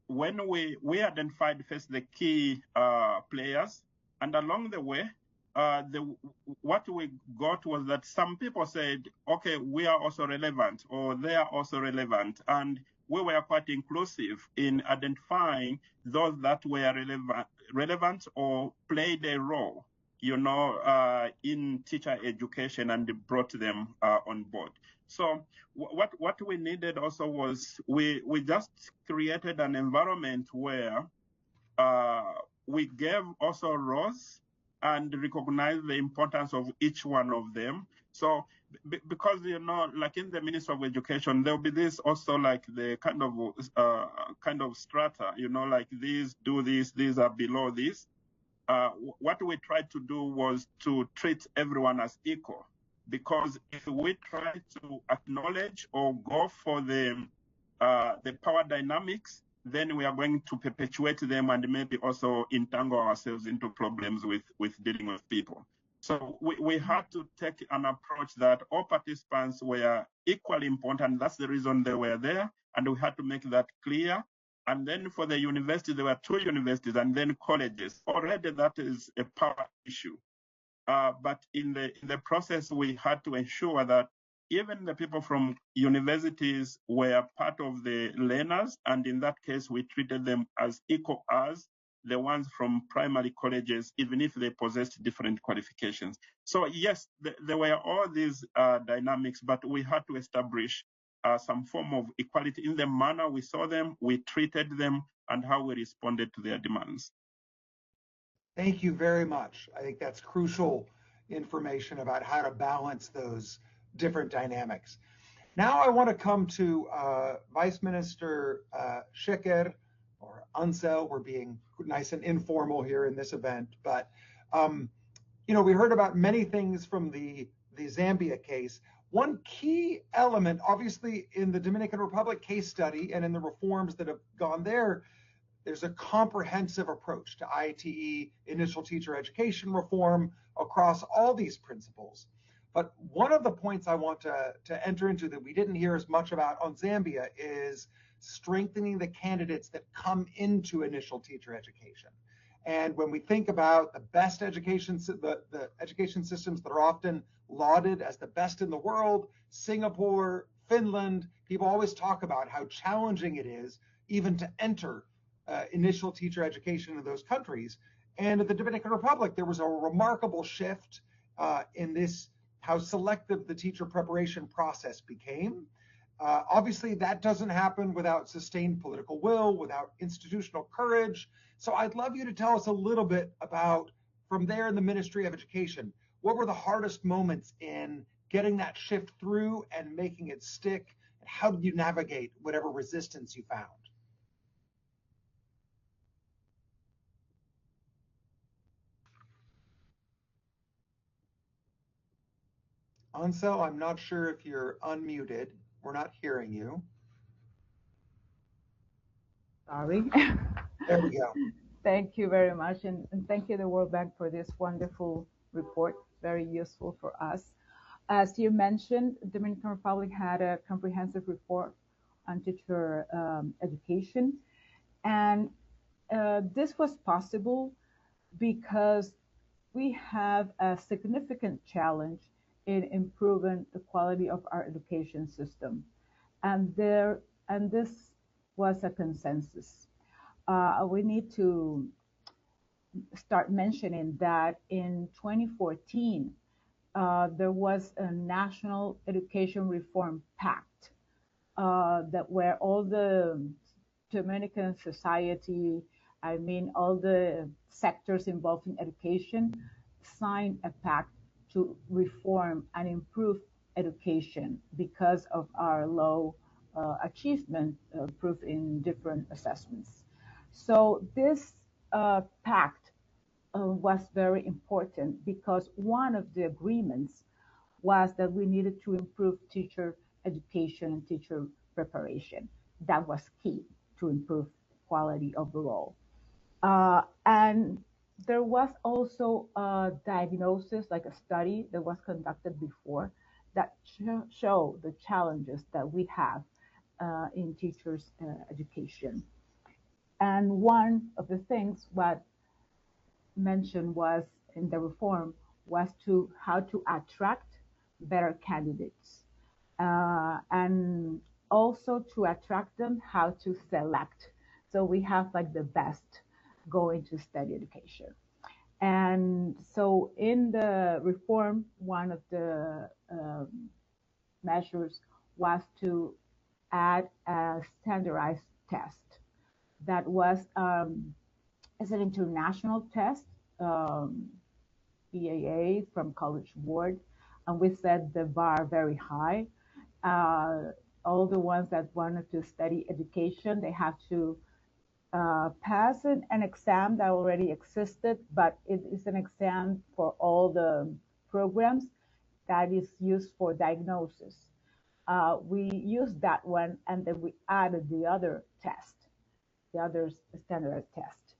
when we identified first the key players, and along the way, what we got was that some people said, okay, we are also relevant, or they are also relevant, and we were quite inclusive in identifying those that were relevant or played a role, in teacher education, and brought them on board. So what we needed also was we just created an environment where we gave also roles and recognized the importance of each one of them. So because, like in the Ministry of Education, there'll be this also like the kind of strata, like these do this, these are below this. What we tried to do was to treat everyone as equal, because if we try to acknowledge or go for the power dynamics, then we are going to perpetuate them and maybe also entangle ourselves into problems with dealing with people. So we had to take an approach that all participants were equally important. That's the reason they were there, and we had to make that clear. And then for the university, there were 2 universities and then colleges. Already that is a power issue. But in the process, we had to ensure that even the people from universities were part of the learners, and in that case, we treated them as equal as the ones from primary colleges, even if they possessed different qualifications. So yes, there were all these dynamics, but we had to establish some form of equality in the manner we saw them, we treated them, and how we responded to their demands.
Thank you very much. I think that's crucial information about how to balance those different dynamics. Now I want to come to Vice Minister Sheker, or Ansel. We're being nice and informal here in this event, but we heard about many things from the Zambia case. One key element, obviously, in the Dominican Republic case study and in the reforms that have gone there, there's a comprehensive approach to ITE, initial teacher education reform, across all these principles. But one of the points I want to enter into that we didn't hear as much about on Zambia is strengthening the candidates that come into initial teacher education. And when we think about the best education, the education systems that are often lauded as the best in the world, Singapore, Finland, people always talk about how challenging it is even to enter initial teacher education in those countries. And at the Dominican Republic, there was a remarkable shift in this, how selective the teacher preparation process became. Obviously, that doesn't happen without sustained political will, without institutional courage. So I'd love you to tell us a little bit about, from there in the Ministry of Education, what were the hardest moments in getting that shift through and making it stick? And how did you navigate whatever resistance you found? Ansel, I'm not sure if you're unmuted. We're not hearing you.
Sorry.
There we go.
Thank you very much. And thank you, the World Bank, for this wonderful report. Very useful for us. As you mentioned, the Dominican Republic had a comprehensive report on teacher education. And this was possible because we have a significant challenge in improving the quality of our education system. And this was a consensus. We need to start mentioning that in 2014, there was a National Education Reform Pact that where all the Dominican society, I mean all the sectors involved in education, signed a pact to reform and improve education because of our low achievement proof in different assessments. So this pact was very important because one of the agreements was that we needed to improve teacher education and teacher preparation. That was key to improve quality overall. And there was also a diagnosis, like a study that was conducted before that show the challenges that we have in teachers' education. And one of the things what mentioned was in the reform was to how to attract better candidates and also to attract them, how to select. So we have like the best going to study education. And so in the reform, one of the measures was to add a standardized test that was it's an international test, BAA from College Board, and we set the bar very high. All the ones that wanted to study education, they have to pass an exam that already existed, but it is an exam for all the programs that is used for diagnosis. We used that one, and then we added the other test, the other standardized test.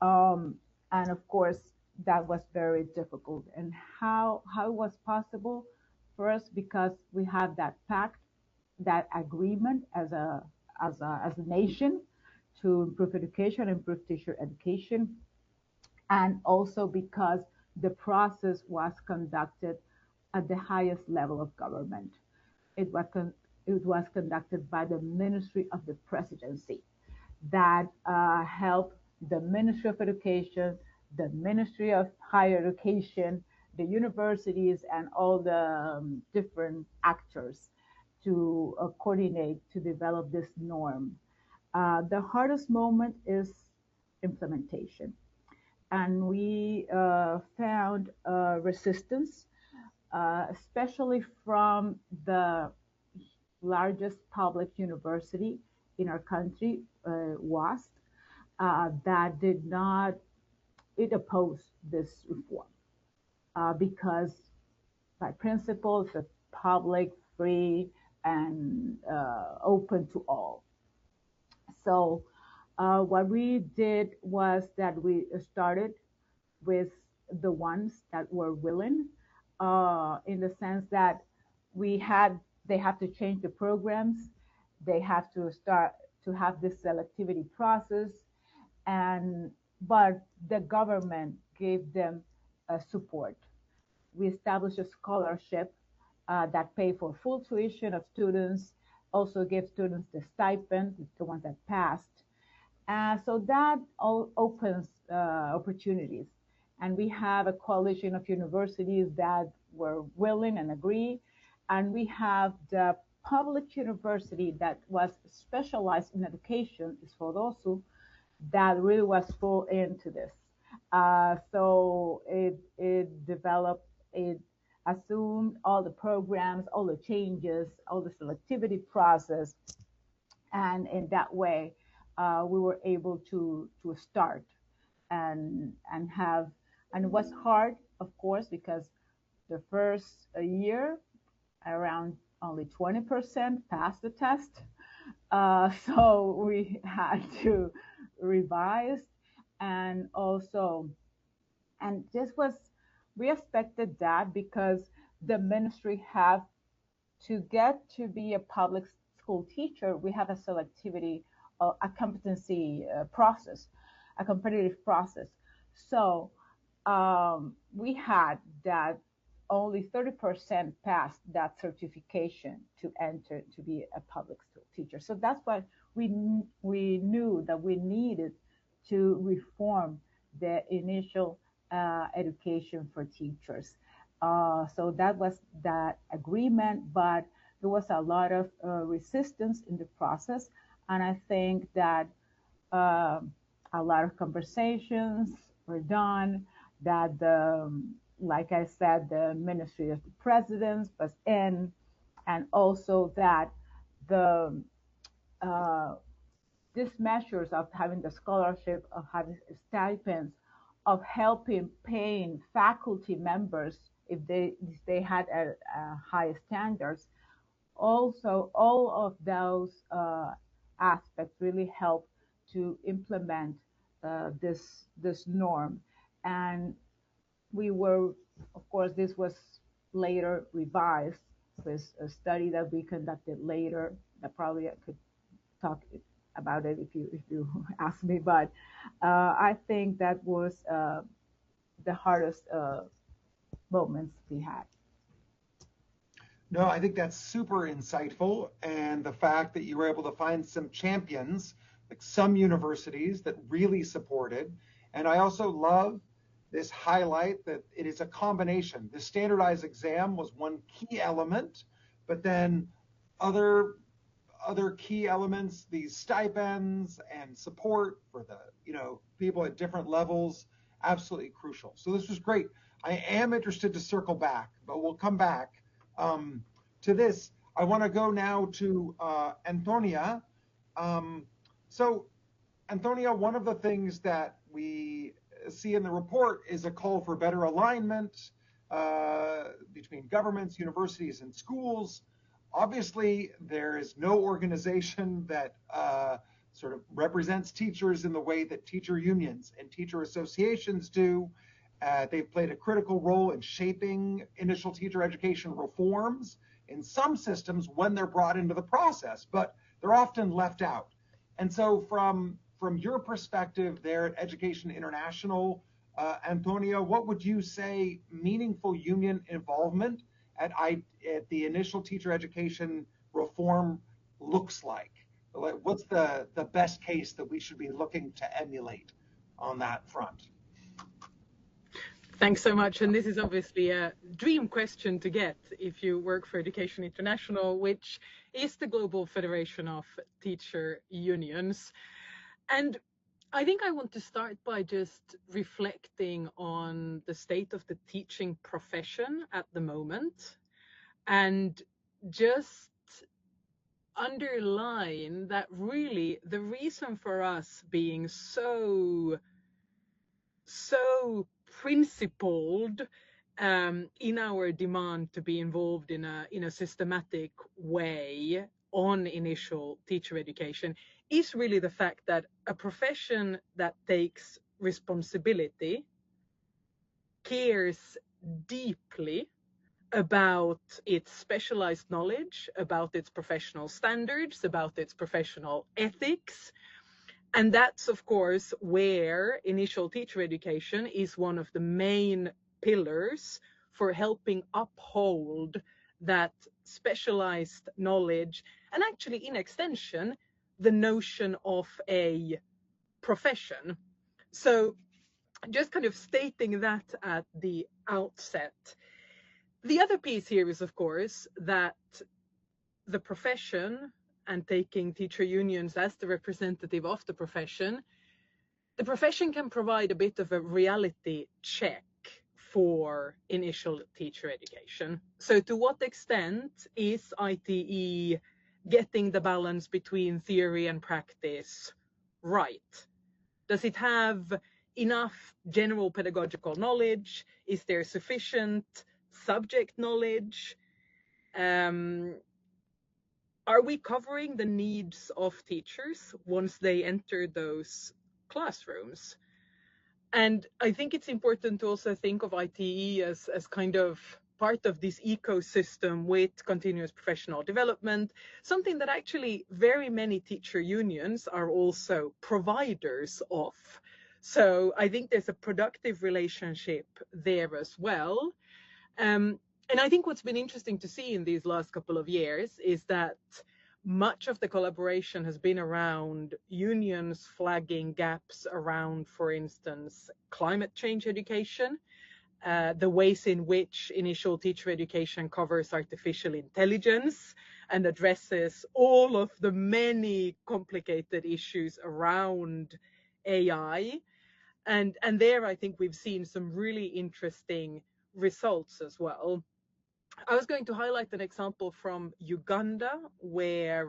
And of course, that was very difficult. And how it was possible? First, because we have that pact, that agreement as a nation to improve education, improve teacher education, and also because the process was conducted at the highest level of government. It was conducted by the Ministry of the Presidency that helped the Ministry of Education, the Ministry of Higher Education, the universities, and all the different actors to coordinate to develop this norm. The hardest moment is implementation. And we found resistance, especially from the largest public university in our country, WASP, that did not, it opposed this reform because by principle it's a public, free, and open to all. So What we did was that we started with the ones that were willing, in the sense that they have to change the programs, they have to start to have this selectivity process, but the government gave them support. We established a scholarship that paid for full tuition of students, also gave students the stipend, the ones that passed. So that opens opportunities. And we have a coalition of universities that were willing and agree. And we have the public university that was specialized in education, Esfordosu, that really was full into this. So it developed, it assumed all the programs, all the changes, all the selectivity process. And in that way, we were able to start and it was hard, of course, because the first year, around only 20% passed the test. So we had to revise, and we expected that because the ministry have to get to be a public school teacher, we have a selectivity, a competency process, a competitive process. So we had that only 30% passed that certification to enter to be a public school teacher. So that's why we knew that we needed to reform the initial education for teachers. So that was that agreement, but there was a lot of resistance in the process. And I think that a lot of conversations were done, that like I said, the Ministry of the President was in, and also that these measures of having the scholarship, of having stipends, of helping paying faculty members if they had a high standards. Also, all of those aspects really help to implement this norm. And we were, of course, this was later revised with a study that we conducted later. That probably I could talk about it if you ask me, but I think that was the hardest moments we had.
No, I think that's super insightful. And the fact that you were able to find some champions, like some universities that really supported. And I also love this highlight that it is a combination. The standardized exam was one key element, but then other key elements, these stipends and support for the people at different levels, absolutely crucial. So this was great. I am interested to circle back, but we'll come back to this. I want to go now to Antonia. So Antonia, one of the things that we see in the report is a call for better alignment between governments, universities, and schools. Obviously, there is no organization that sort of represents teachers in the way that teacher unions and teacher associations do. They've played a critical role in shaping initial teacher education reforms in some systems when they're brought into the process, but they're often left out. And so from your perspective there at Education International, Antonia, what would you say meaningful union involvement at the initial teacher education reform looks like? What's the best case that we should be looking to emulate on that front?
Thanks so much. And this is obviously a dream question to get if you work for Education International, which is the global federation of teacher unions. And I think I want to start by just reflecting on the state of the teaching profession at the moment, and just underline that really the reason for us being so principled in our demand to be involved in a systematic way on initial teacher education is really the fact that a profession that takes responsibility cares deeply about its specialized knowledge, about its professional standards, about its professional ethics. And that's, of course, where initial teacher education is one of the main pillars for helping uphold that specialized knowledge, and actually, in extension, the notion of a profession. So just kind of stating that at the outset. The other piece here is, of course, that the profession, and taking teacher unions as the representative of the profession can provide a bit of a reality check for initial teacher education. So to what extent is ITE getting the balance between theory and practice right? Does it have enough general pedagogical knowledge? Is there sufficient subject knowledge? Are we covering the needs of teachers once they enter those classrooms? And I think it's important to also think of ITE as kind of part of this ecosystem with continuous professional development, something that actually very many teacher unions are also providers of. So I think there's a productive relationship there as well. And I think what's been interesting to see in these last couple of years is that much of the collaboration has been around unions flagging gaps around, for instance, climate change education, the ways in which initial teacher education covers artificial intelligence and addresses all of the many complicated issues around AI. And there I think we've seen some really interesting results as well. I was going to highlight an example from Uganda where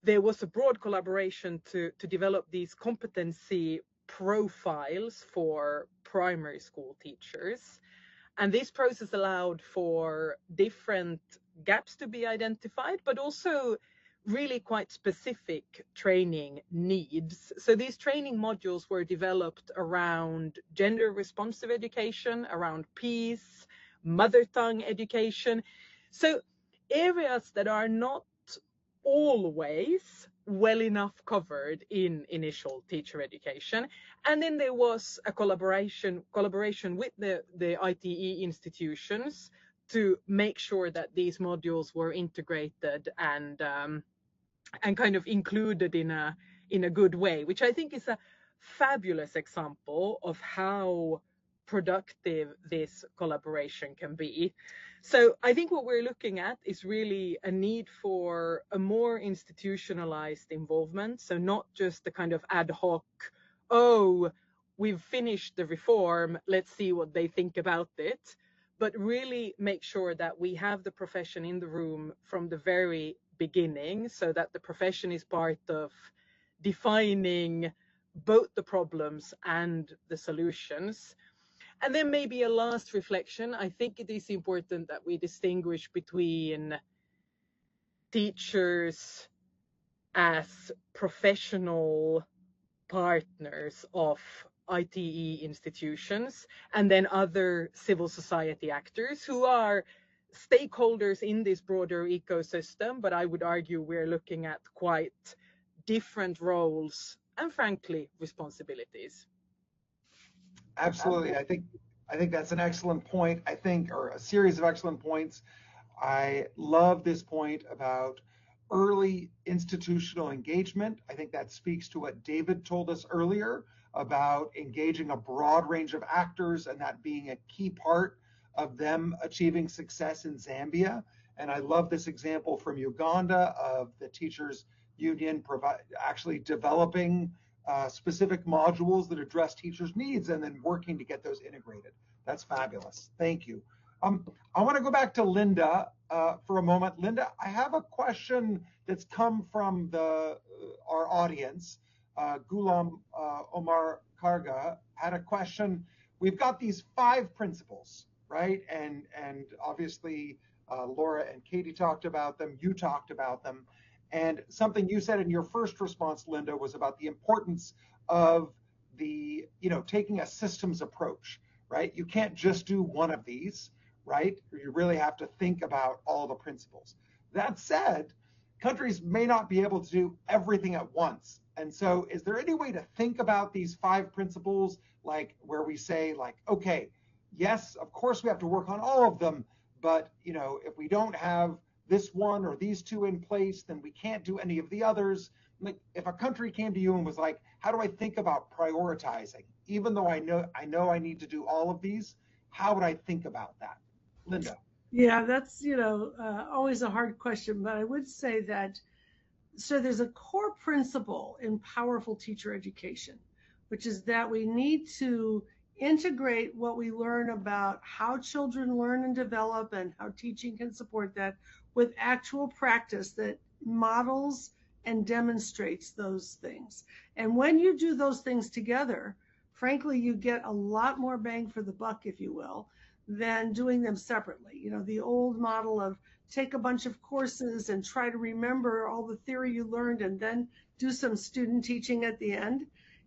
there was a broad collaboration to develop these competency profiles for primary school teachers. And this process allowed for different gaps to be identified, but also really quite specific training needs. So these training modules were developed around gender responsive education, around peace, mother tongue education. So areas that are not always well enough covered in initial teacher education. And then there was a collaboration with the ITE institutions to make sure that these modules were integrated and kind of included in a good way, which I think is a fabulous example of how productive this collaboration can be. So I think what we're looking at is really a need for a more institutionalized involvement. So not just the kind of ad hoc, oh, we've finished the reform, let's see what they think about it, but really make sure that we have the profession in the room from the very beginning, so that the profession is part of defining both the problems and the solutions. And then maybe a last reflection. I think it is important that we distinguish between teachers as professional partners of ITE institutions and then other civil society actors who are stakeholders in this broader ecosystem, but I would argue we're looking at quite different roles and frankly responsibilities.
Absolutely. I think that's an excellent point. Or a series of excellent points. I love this point about early institutional engagement. I think that speaks to what David told us earlier about engaging a broad range of actors and that being a key part of them achieving success in Zambia. And I love this example from Uganda of the teachers union actually developing specific modules that address teachers' needs and then working to get those integrated. That's fabulous. Thank you. I want to go back to Linda for a moment. Linda, I have a question that's come from our audience. Gulam Omar Karga had a question. We've got these 5 principles, right? And obviously Laura and Katie talked about them. You talked about them. And something you said in your first response, Linda, was about the importance of the, taking a systems approach, right? You can't just do one of these, right? You really have to think about all the principles. That said, countries may not be able to do everything at once. And so is there any way to think about these 5 principles, like where we say, like, okay, yes, of course we have to work on all of them, but if we don't have this one or these 2 in place, then we can't do any of the others. Like, if a country came to you and was like, how do I think about prioritizing? Even though I know I need to do all of these, how would I think about that? Linda.
Yeah, that's, always a hard question, but I would say that, so there's a core principle in powerful teacher education, which is that we need to integrate what we learn about how children learn and develop and how teaching can support that with actual practice that models and demonstrates those things. And when you do those things together, frankly, you get a lot more bang for the buck, if you will, than doing them separately. The old model of take a bunch of courses and try to remember all the theory you learned and then do some student teaching at the end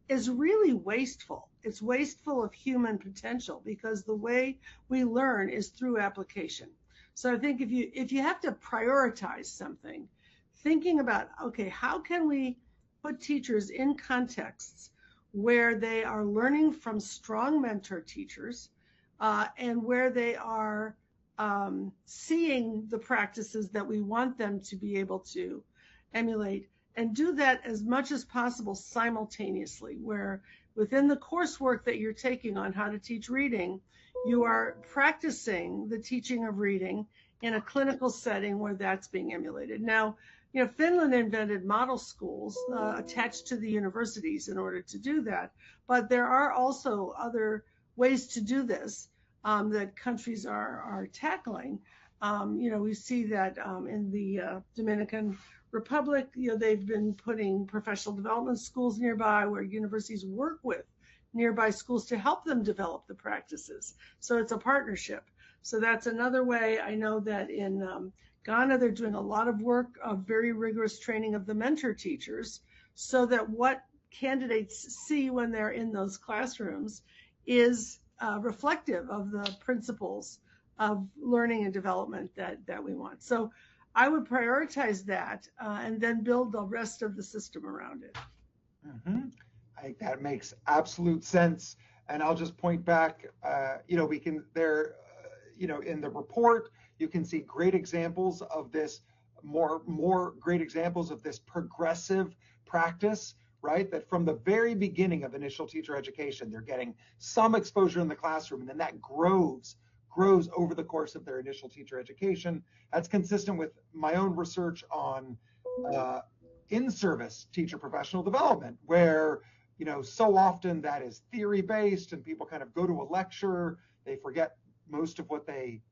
is really wasteful. It's wasteful of human potential because the way we learn is through application. So I think if you have to prioritize something, thinking about, okay, how can we put teachers in contexts where they are learning from strong mentor teachers, and where they are seeing the practices that we want them to be able to emulate, and do that as much as possible simultaneously, where within the coursework that you're taking on how to teach reading, you are practicing the teaching of reading in a clinical setting where that's being emulated. Now, Finland invented model schools attached to the universities in order to do that, but there are also other ways to do this that countries are tackling. We see that in the Dominican Republic, they've been putting professional development schools nearby where universities work with nearby schools to help them develop the practices. So it's a partnership. So that's another way. I know that in Ghana, they're doing a lot of work of very rigorous training of the mentor teachers so that what candidates see when they're in those classrooms is reflective of the principles of learning and development that we want. So I would prioritize that and then build the rest of the system around it.
Mm-hmm. I think that makes absolute sense. And I'll just point back, we can there, in the report, you can see great examples of this, more great examples of this progressive practice, right? That from the very beginning of initial teacher education, they're getting some exposure in the classroom, and then that grows over the course of their initial teacher education. That's consistent with my own research on in-service teacher professional development, where so often that is theory-based, and people kind of go to a lecture, they forget most of what they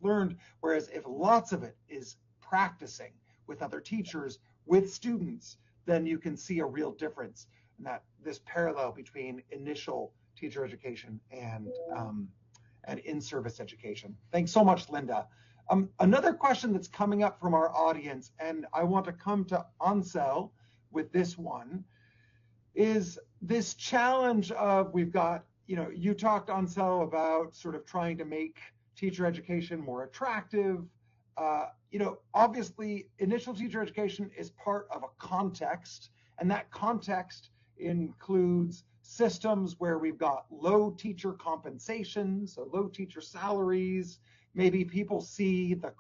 learned. Whereas if lots of it is practicing with other teachers, with students, then you can see a real difference in that this parallel between initial teacher education and in-service education. Thanks so much, Linda. Another question that's coming up from our audience, and I want to come to Ansel with this one, is this challenge of, we've got, you talked, Ansel, about sort of trying to make teacher education more attractive. Obviously, initial teacher education is part of a context, and that context includes systems where we've got low teacher compensation, so low teacher salaries. Maybe people see the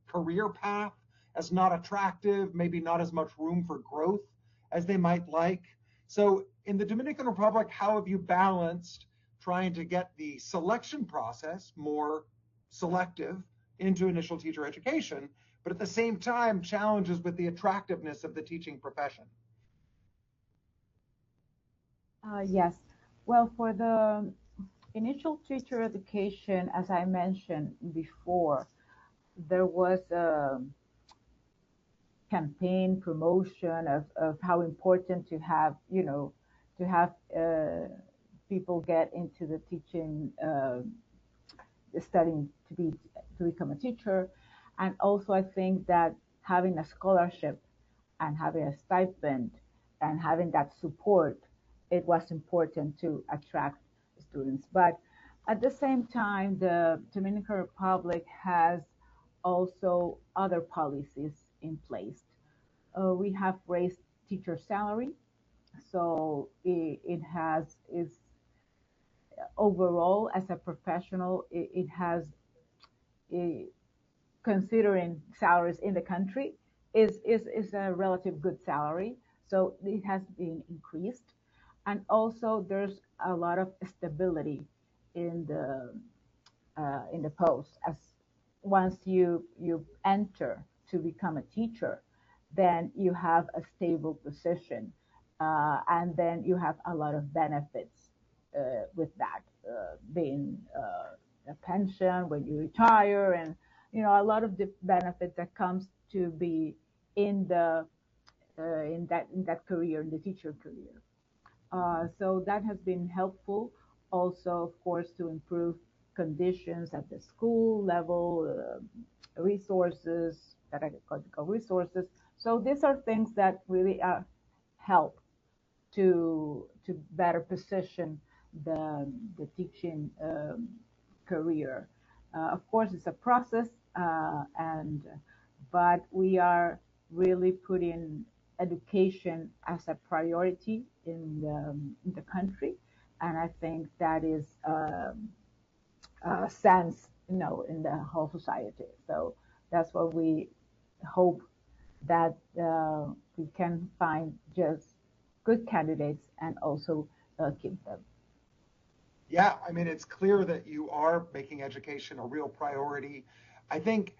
career path as not attractive, maybe not as much room for growth as they might like. So in the Dominican Republic, how have you balanced trying to get the selection process more selective into initial teacher education, but at the same time, challenges with the attractiveness of the teaching profession?
Yes. Well, for the initial teacher education, as I mentioned before, there was a campaign promotion of how important to have, people get into the teaching, studying to be to become a teacher. And also, I think that having a scholarship and having a stipend and having that support, it was important to attract students. But at the same time, the Dominican Republic has also other policies in place. We have raised teacher salary, so it has is overall as a professional, it has considering salaries in the country is a relative good salary. So it has been increased. And also there's a lot of stability in the post. As once you enter to become a teacher, then you have a stable position, and then you have a lot of benefits with that, being a pension when you retire, and a lot of the benefits that comes to be in the in that career, in the teacher career. So that has been helpful. Also, of course, to improve conditions at the school level, resources, pedagogical resources. So these are things that really help to better position the teaching career. Of course, it's a process, but we are really putting education as a priority in the country, and I think that is a sense, in the whole society. So that's what we hope, that we can find just good candidates and also keep them.
Yeah, I mean, it's clear that you are making education a real priority. I think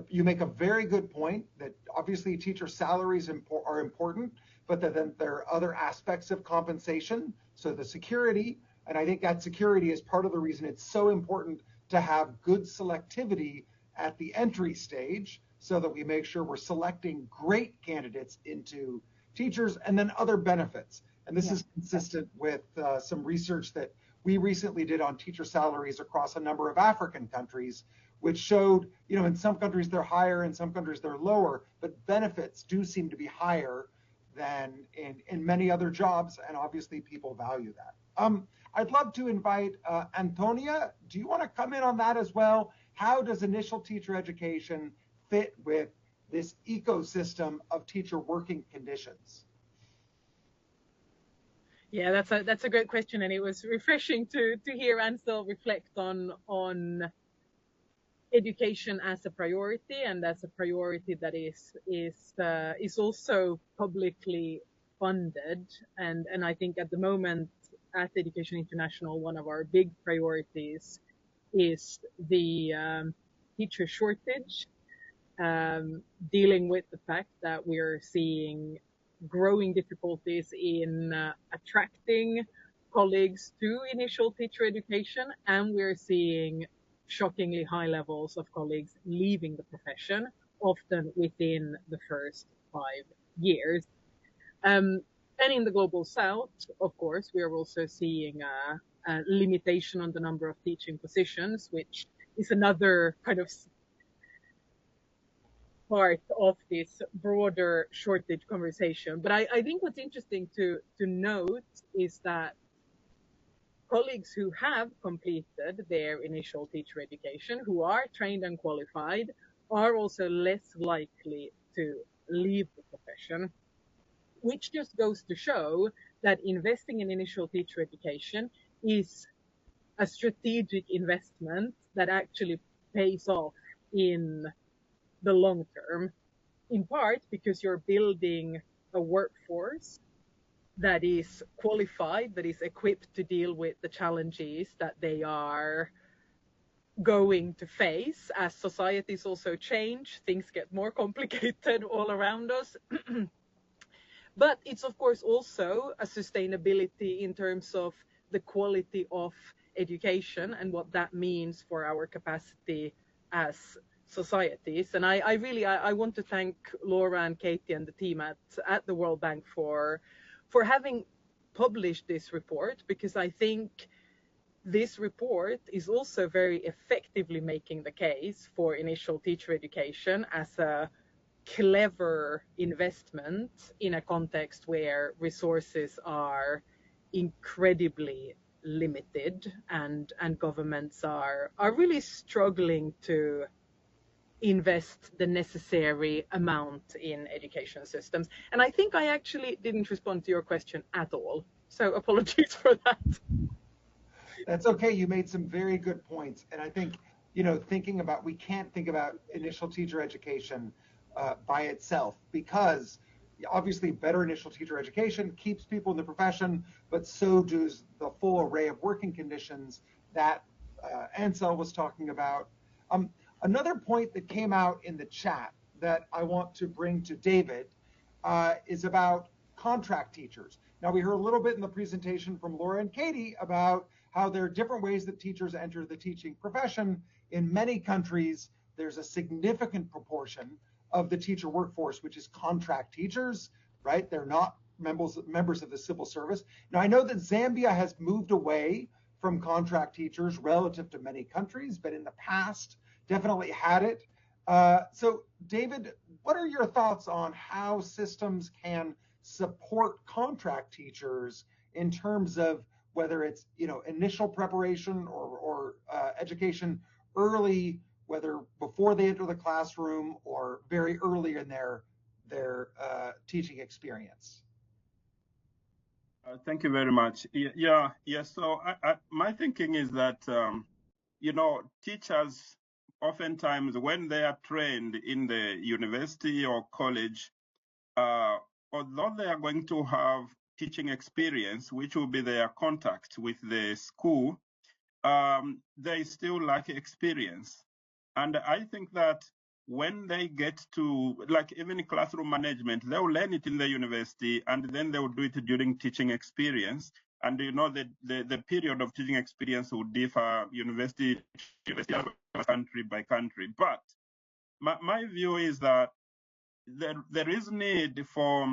you make a very good point that obviously teacher salaries are important, but then there are other aspects of compensation. So the security, and I think that security is part of the reason it's so important to have good selectivity at the entry stage, so that we make sure we're selecting great candidates into teachers, and then other benefits. And this is consistent with some research that we recently did on teacher salaries across a number of African countries, which showed, in some countries they're higher, in some countries they're lower, but benefits do seem to be higher than in many other jobs, and obviously people value that. I'd love to invite Antonia. Do you want to come in on that as well? How does initial teacher education fit with this ecosystem of teacher working conditions?
Yeah, that's a great question, and it was refreshing to hear Ansel reflect on education as a priority, and as a priority that is also publicly funded. And I think at the moment at Education International, one of our big priorities is the teacher shortage, dealing with the fact that we're seeing growing difficulties in attracting colleagues to initial teacher education, and we're seeing shockingly high levels of colleagues leaving the profession, often within the first 5 years. And in the global south, of course, we are also seeing a limitation on the number of teaching positions, which is another kind of part of this broader shortage conversation. But I think what's interesting to note is that colleagues who have completed their initial teacher education, who are trained and qualified, are also less likely to leave the profession, which just goes to show that investing in initial teacher education is a strategic investment that actually pays off in the long term, in part because you're building a workforce that is qualified, that is equipped to deal with the challenges that they are going to face as societies also change, things get more complicated all around us. But it's of course also a sustainability in terms of the quality of education and what that means for our capacity as societies. And I really want to thank Laura and Katie and the team at the World Bank for having published this report, because I think this report is also very effectively making the case for initial teacher education as a clever investment in a context where resources are incredibly limited and governments are really struggling to invest the necessary amount in education systems. And I think I actually didn't respond to your question at all. So apologies for that.
That's okay. You made some very good points. And I think, we can't think about initial teacher education by itself, because obviously better initial teacher education keeps people in the profession, but so does the full array of working conditions that Ansel was talking about. Another point that came out in the chat that I want to bring to David is about contract teachers. Now, we heard a little bit in the presentation from Laura and Katie about how there are different ways that teachers enter the teaching profession. In many countries, there's a significant proportion of the teacher workforce which is contract teachers, right? They're not members of the civil service. Now, I know that Zambia has moved away from contract teachers relative to many countries, but in the past, definitely had it. So, David, what are your thoughts on how systems can support contract teachers in terms of whether it's initial preparation or education early, whether before they enter the classroom or very early in their teaching experience?
Thank you very much. Yeah. So my thinking is that teachers oftentimes, when they are trained in the university or college, although they are going to have teaching experience, which will be their contact with the school, they still lack experience. And I think that when they get to, like, even classroom management, they'll learn it in the university and then they'll do it during teaching experience. And the period of teaching experience will differ university country by country. But my view is that there is need for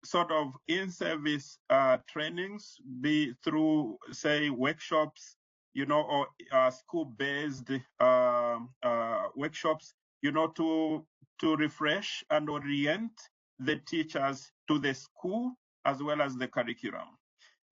sort of in-service trainings, be through, say, workshops, or school-based workshops, to refresh and orient the teachers to the school as well as the curriculum.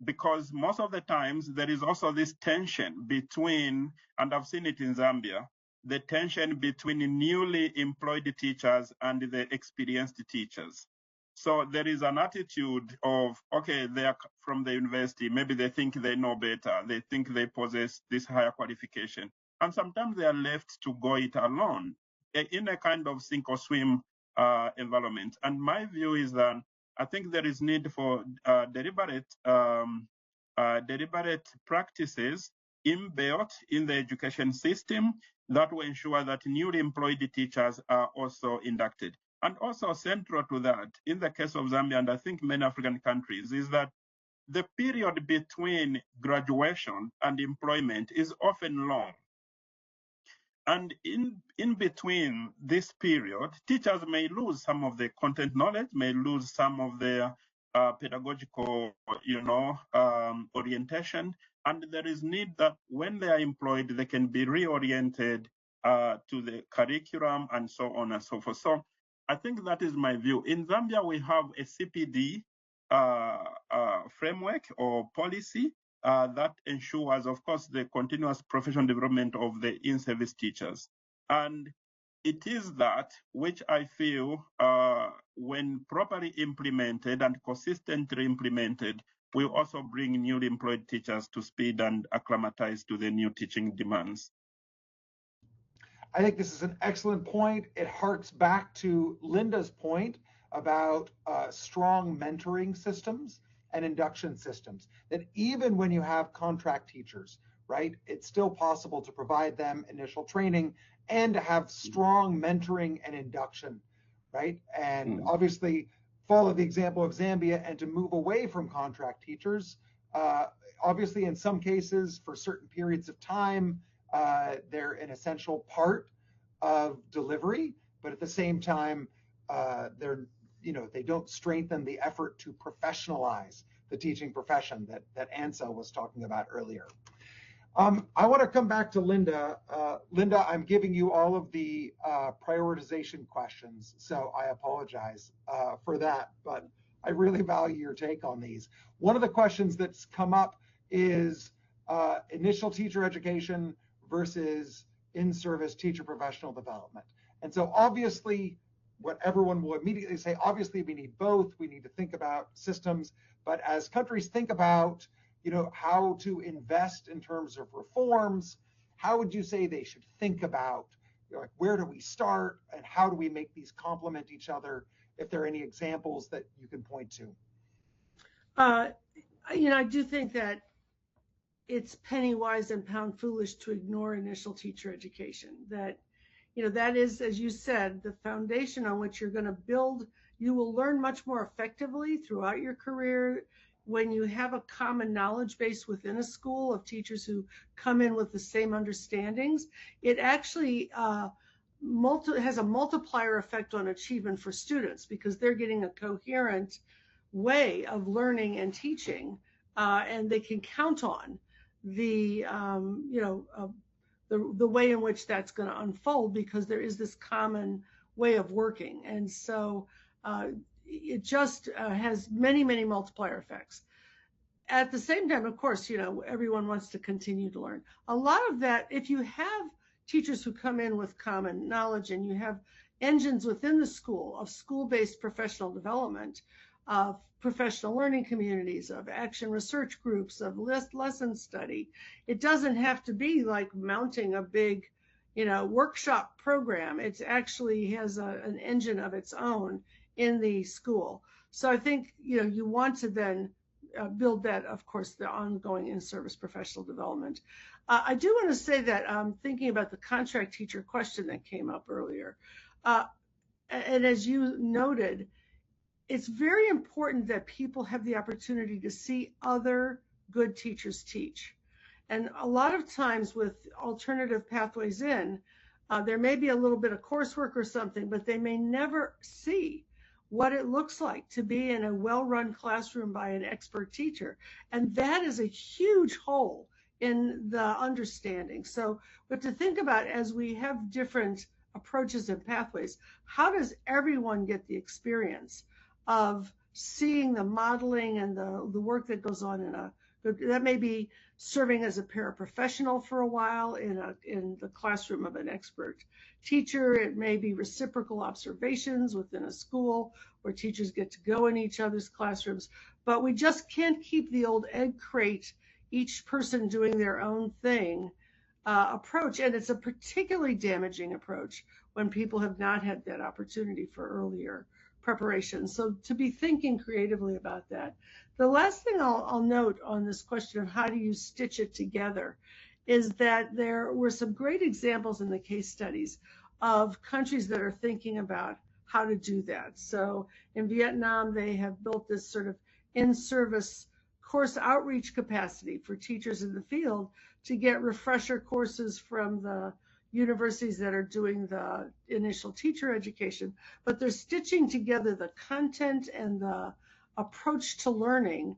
Because most of the times there is also this tension between, and I've seen it in Zambia, the tension between newly employed teachers and the experienced teachers. So there is an attitude of, okay, they are from the university, maybe they think they know better, they think they possess this higher qualification. And sometimes they are left to go it alone in a kind of sink or swim environment. And my view is that I think there is need for deliberate practices inbuilt in the education system that will ensure that newly employed teachers are also inducted. And also central to that, in the case of Zambia, and I think many African countries, is that the period between graduation and employment is often long. And in between this period, teachers may lose some of the content knowledge, may lose some of their pedagogical, orientation. And there is need that when they are employed, they can be reoriented to the curriculum and so on and so forth. So I think that is my view. In Zambia, we have a CPD framework or policy that ensures, of course, the continuous professional development of the in-service teachers. And it is that which I feel, when properly implemented and consistently implemented, will also bring newly employed teachers to speed and acclimatize to the new teaching demands.
I think this is an excellent point. It harks back to Linda's point about strong mentoring systems and induction systems, that even when you have contract teachers, right, it's still possible to provide them initial training and to have strong mentoring and induction, right? And obviously follow the example of Zambia and to move away from contract teachers. Obviously, in some cases, for certain periods of time, they're an essential part of delivery, but at the same time, they don't strengthen the effort to professionalize the teaching profession that Ansel was talking about earlier. I want to come back to Linda. Linda, I'm giving you all of the prioritization questions, so I apologize for that, but I really value your take on these. One of the questions that's come up is initial teacher education versus in-service teacher professional development. And so obviously, what everyone will immediately say, obviously we need both, we need to think about systems, but as countries think about how to invest in terms of reforms, how would you say they should think about, like, where do we start and how do we make these complement each other, if there are any examples that you can point to?
I do think that it's penny wise and pound foolish to ignore initial teacher education. That is, as you said, the foundation on which you're going to build. You will learn much more effectively throughout your career when you have a common knowledge base within a school of teachers who come in with the same understandings. It actually has a multiplier effect on achievement for students because they're getting a coherent way of learning and teaching, and they can count on the way in which that's going to unfold because there is this common way of working. And so it just has many, many multiplier effects. At the same time, of course, everyone wants to continue to learn. A lot of that, if you have teachers who come in with common knowledge and you have engines within the school of school-based professional development, of professional learning communities, of action research groups, of lesson study, it doesn't have to be like mounting a big, workshop program. It actually has an engine of its own in the school. So I think, you want to then build that, of course, the ongoing in-service professional development. I do want to say that thinking about the contract teacher question that came up earlier, and as you noted, it's very important that people have the opportunity to see other good teachers teach. And a lot of times with alternative pathways in, there may be a little bit of coursework or something, but they may never see what it looks like to be in a well-run classroom by an expert teacher. And that is a huge hole in the understanding. So we have to think about, as we have different approaches and pathways, how does everyone get the experience of seeing the modeling and the work that goes on that may be serving as a paraprofessional for a while in the classroom of an expert teacher. It may be reciprocal observations within a school where teachers get to go in each other's classrooms. But we just can't keep the old egg crate, each person doing their own thing approach. And it's a particularly damaging approach when people have not had that opportunity for earlier preparation. So to be thinking creatively about that. The last thing I'll note on this question of how do you stitch it together is that there were some great examples in the case studies of countries that are thinking about how to do that. So in Vietnam, they have built this sort of in-service course outreach capacity for teachers in the field to get refresher courses from the universities that are doing the initial teacher education, but they're stitching together the content and the approach to learning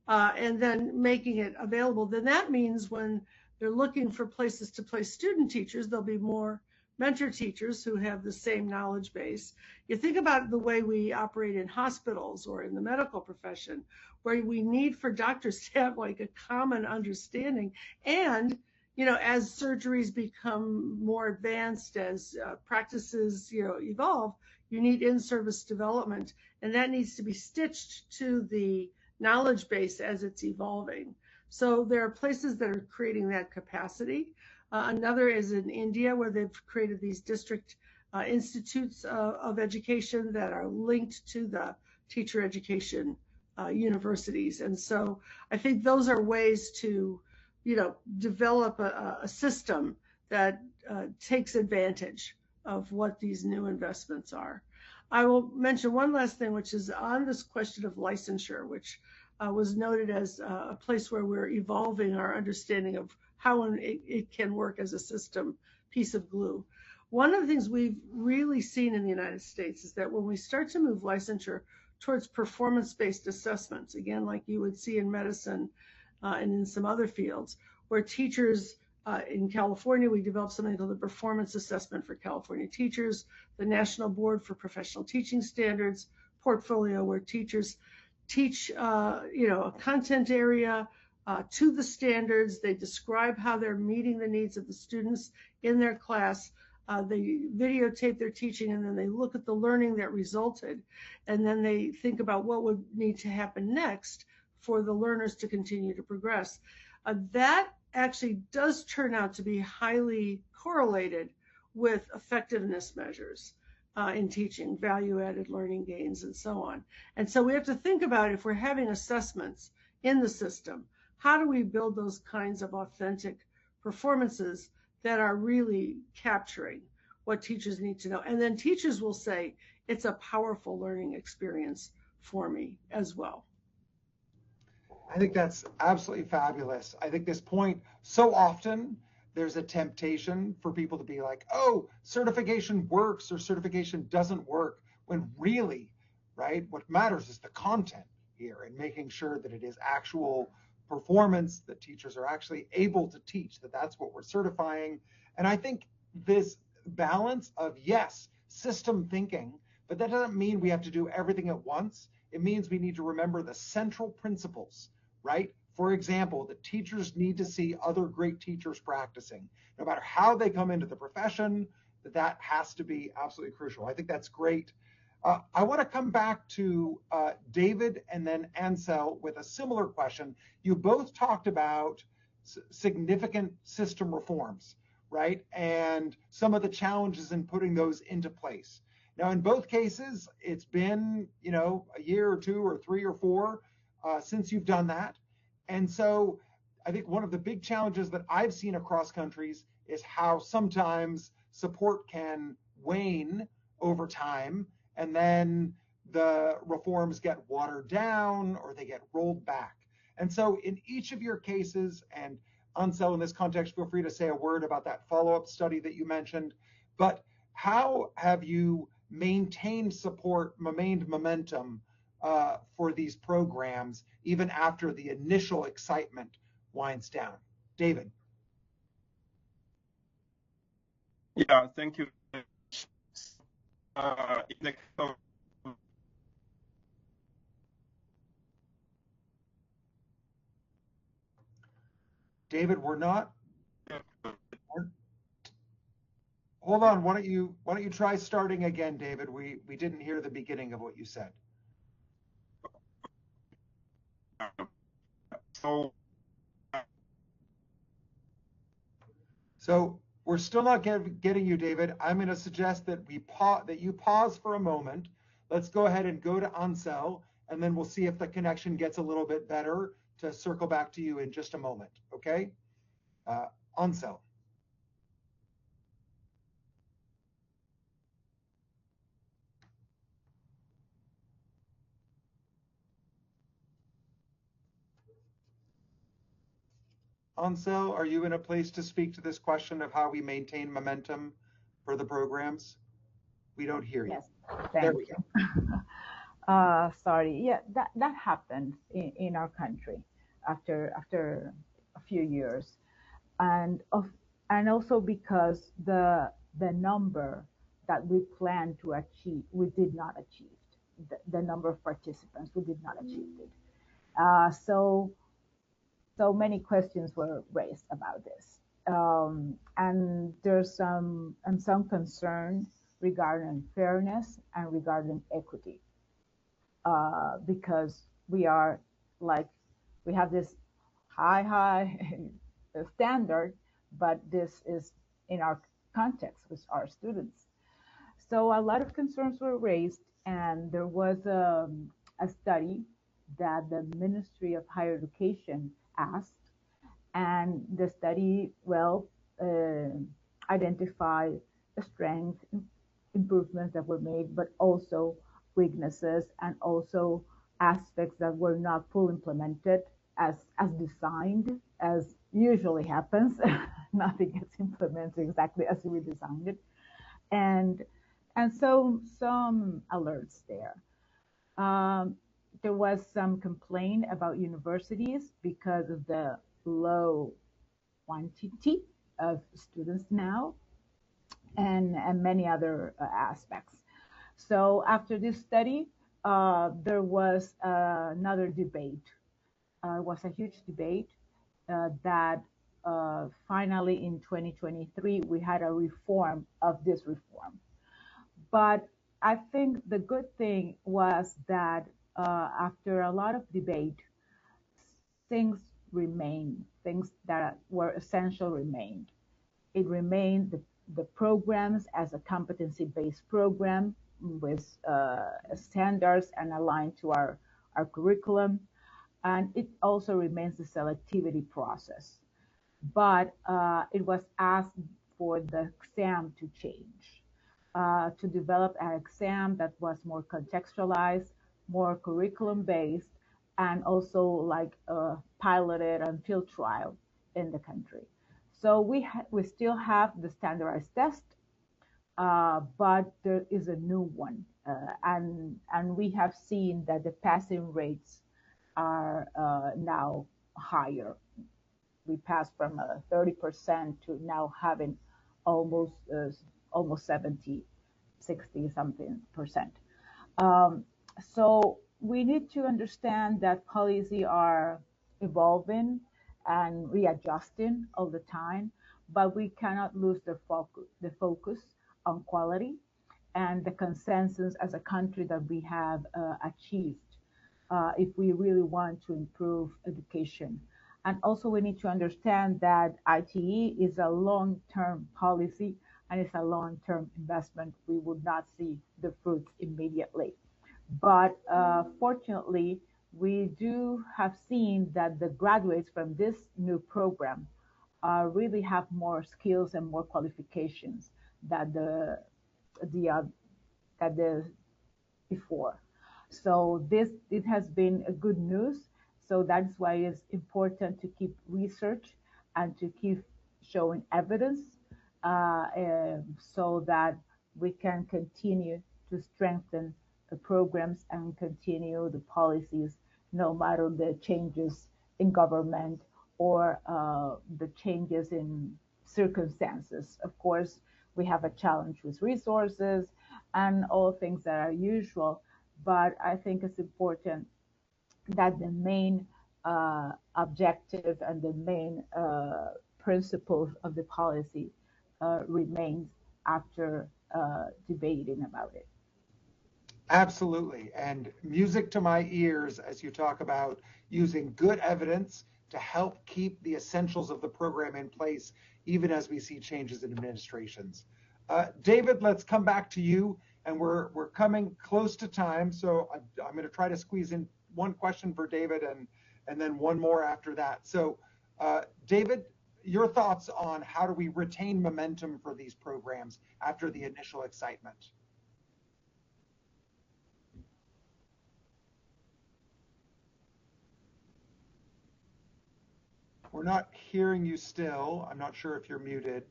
and then making it available. Then that means when they're looking for places to place student teachers, there'll be more mentor teachers who have the same knowledge base. You think about the way we operate in hospitals or in the medical profession, where we need for doctors to have like a common understanding. And as surgeries become more advanced, as practices, evolve, you need in-service development, and that needs to be stitched to the knowledge base as it's evolving. So there are places that are creating that capacity. Another is in India, where they've created these district institutes of education that are linked to the teacher education universities. And so I think those are ways to develop a system that takes advantage of what these new investments are. I will mention one last thing, which is on this question of licensure, which was noted as a place where we're evolving our understanding of how it can work as a system piece of glue. One of the things we've really seen in the United States is that when we start to move licensure towards performance-based assessments, again, like you would see in medicine and in some other fields, where teachers in California, we developed something called the Performance Assessment for California Teachers, the National Board for Professional Teaching Standards portfolio, where teachers teach, a content area to the standards. They describe how they're meeting the needs of the students in their class. They videotape their teaching, and then they look at the learning that resulted, and then they think about what would need to happen next for the learners to continue to progress. That actually does turn out to be highly correlated with effectiveness measures in teaching, value-added learning gains, and so on. And so we have to think about, if we're having assessments in the system, how do we build those kinds of authentic performances that are really capturing what teachers need to know? And then teachers will say, it's a powerful learning experience for me as well.
I think that's absolutely fabulous. I think this point, so often there's a temptation for people to be like, oh, certification works or certification doesn't work, when really, right, what matters is the content here, and making sure that it is actual performance, that teachers are actually able to teach, that's what we're certifying. And I think this balance of, yes, system thinking, but that doesn't mean we have to do everything at once. It means we need to remember the central principles, right? For example, the teachers need to see other great teachers practicing. No matter how they come into the profession, that has to be absolutely crucial. I think that's great. I want to come back to David and then Ansel with a similar question. You both talked about significant system reforms, right? And some of the challenges in putting those into place. Now, in both cases, it's been, a year or two or three or four since you've done that. And so I think one of the big challenges that I've seen across countries is how sometimes support can wane over time, and then the reforms get watered down or they get rolled back. And so in each of your cases, and Ansel, in this context, feel free to say a word about that follow-up study that you mentioned, but how have you maintained support, maintained momentum for these programs, even after the initial excitement winds down? David.
Yeah, thank you.
David, hold on. Why don't you try starting again, David? We didn't hear the beginning of what you said. So we're still not getting you, David. I'm going to suggest that you pause for a moment. Let's go ahead and go to Ansel, and then we'll see if the connection gets a little bit better to circle back to you in just a moment. Okay? Ansel. Ansel, are you in a place to speak to this question of how we maintain momentum for the programs? We don't hear you.
Yes, thank
There we
you.
go.
Sorry, yeah, that happened in our country after a few years, and also because the number that we planned to achieve, we did not achieve the number of participants, we did not achieve it. So many questions were raised about this, and there's some concern regarding fairness and regarding equity, because we have this high standard, but this is in our context with our students. So a lot of concerns were raised, and there was a study that the Ministry of Higher Education asked, and the study identified the strengths, improvements that were made, but also weaknesses, and also aspects that were not fully implemented as designed, as usually happens. Nothing gets implemented exactly as we designed it, and so some alerts there. There was some complaint about universities because of the low quantity of students now, and many other aspects. So after this study, there was another debate. It was a huge debate that finally in 2023, we had a reform of this reform. But I think the good thing was that after a lot of debate, things remained, things that were essential remained. It remained the programs as a competency-based program with standards and aligned to our curriculum. And it also remains the selectivity process. But it was asked for the exam to change, to develop an exam that was more contextualized, more curriculum-based, and also like piloted and field trial in the country. So we still have the standardized test, but there is a new one, and we have seen that the passing rates are now higher. We passed from 30% to now having almost 70, 60 something percent. So we need to understand that policy are evolving and readjusting all the time, but we cannot lose the focus on quality and the consensus as a country that we have achieved if we really want to improve education. And also we need to understand that ITE is a long-term policy and it's a long-term investment. We would not see the fruits immediately. But fortunately, we do have seen that the graduates from this new program really have more skills and more qualifications than the before. So it has been a good news. So that's why it's important to keep research and to keep showing evidence so that we can continue to strengthen the programs and continue the policies, no matter the changes in government or the changes in circumstances. Of course, we have a challenge with resources and all things that are usual, but I think it's important that the main objective and the main principles of the policy remains after debating about it.
Absolutely. And music to my ears as you talk about using good evidence to help keep the essentials of the program in place, even as we see changes in administrations. David, let's come back to you. And we're coming close to time. So I'm going to try to squeeze in one question for David and then one more after that. So David, your thoughts on how do we retain momentum for these programs after the initial excitement? We're not hearing you still. I'm not sure if you're muted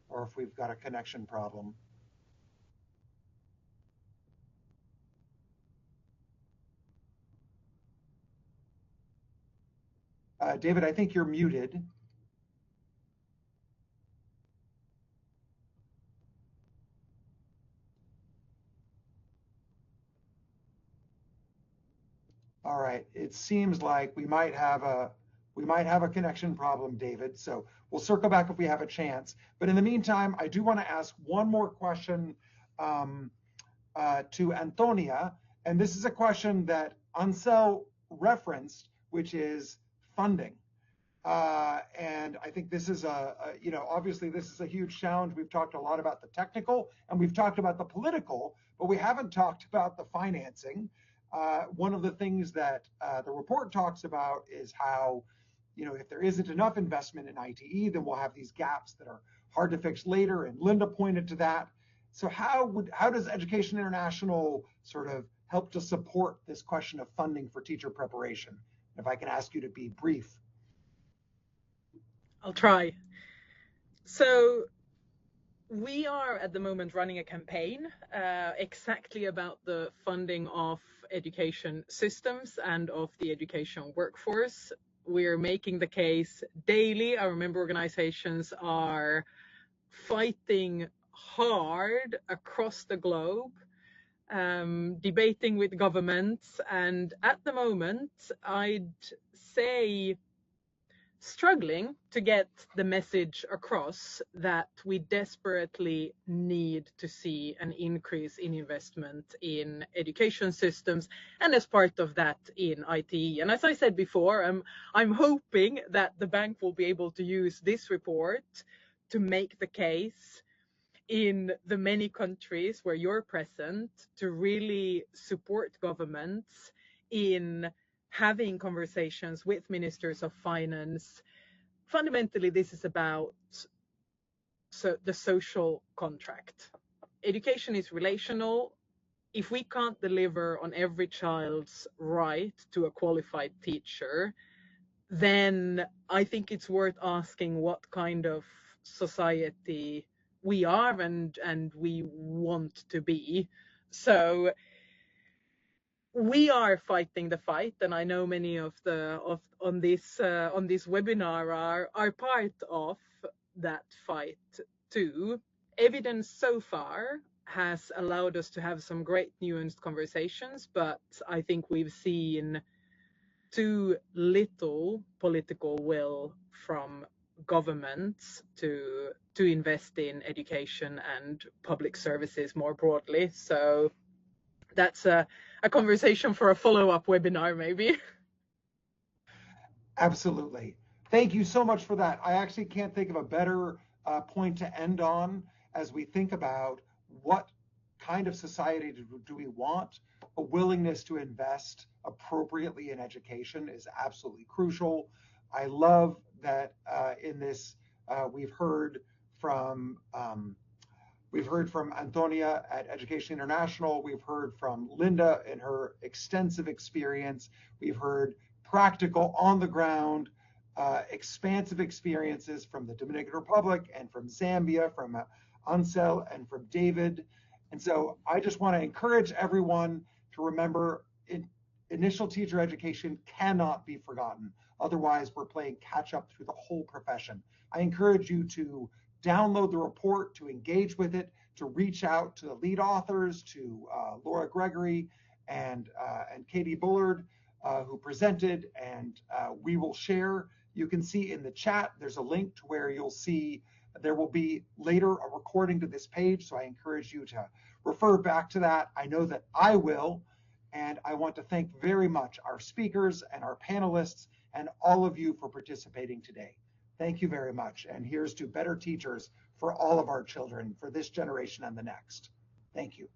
or if we've got a connection problem. David, I think you're muted. All right, it seems like we might have a connection problem, David. So we'll circle back if we have a chance. But in the meantime, I do want to ask one more question to Antonia, and this is a question that Ansel referenced, which is funding. And I think this is obviously this is a huge challenge. We've talked a lot about the technical and we've talked about the political, but we haven't talked about the financing. One of the things that the report talks about is how, if there isn't enough investment in ITE, then we'll have these gaps that are hard to fix later. And Linda pointed to that. So how does Education International sort of help to support this question of funding for teacher preparation? If I can ask you to be brief.
I'll try. So we are at the moment running a campaign exactly about the funding of education systems and of the education workforce. We're making the case daily. Our member organizations are fighting hard across the globe, debating with governments, and at the moment, I'd say struggling to get the message across that we desperately need to see an increase in investment in education systems, and as part of that in ITE. And as I said before, I'm hoping that the bank will be able to use this report to make the case in the many countries where you're present to really support governments in having conversations with ministers of finance. Fundamentally, this is about the social contract. Education is relational. If we can't deliver on every child's right to a qualified teacher, then I think it's worth asking what kind of society we are and we want to be. So we are fighting the fight, and I know many of on this webinar are part of that fight too. Evidence so far has allowed us to have some great nuanced conversations, but I think we've seen too little political will from governments to invest in education and public services more broadly. So that's a conversation for a follow-up webinar, maybe.
Absolutely. Thank you so much for that. I actually can't think of a better point to end on as we think about what kind of society do we want. A willingness to invest appropriately in education is absolutely crucial. I love that in this we've heard from Antonia at Education International. We've heard from Linda in her extensive experience. We've heard practical, on the ground, expansive experiences from the Dominican Republic and from Zambia, from Ansel and from David. And so I just want to encourage everyone to remember initial teacher education cannot be forgotten. Otherwise, we're playing catch up through the whole profession. I encourage you to download the report, to engage with it, to reach out to the lead authors, to Laura Gregory and Katie Bullard, who presented, and we will share. You can see in the chat, there's a link to where you'll see there will be later a recording to this page, so I encourage you to refer back to that. I know that I will, and I want to thank very much our speakers and our panelists and all of you for participating today. Thank you very much, and here's to better teachers for all of our children, for this generation and the next. Thank you.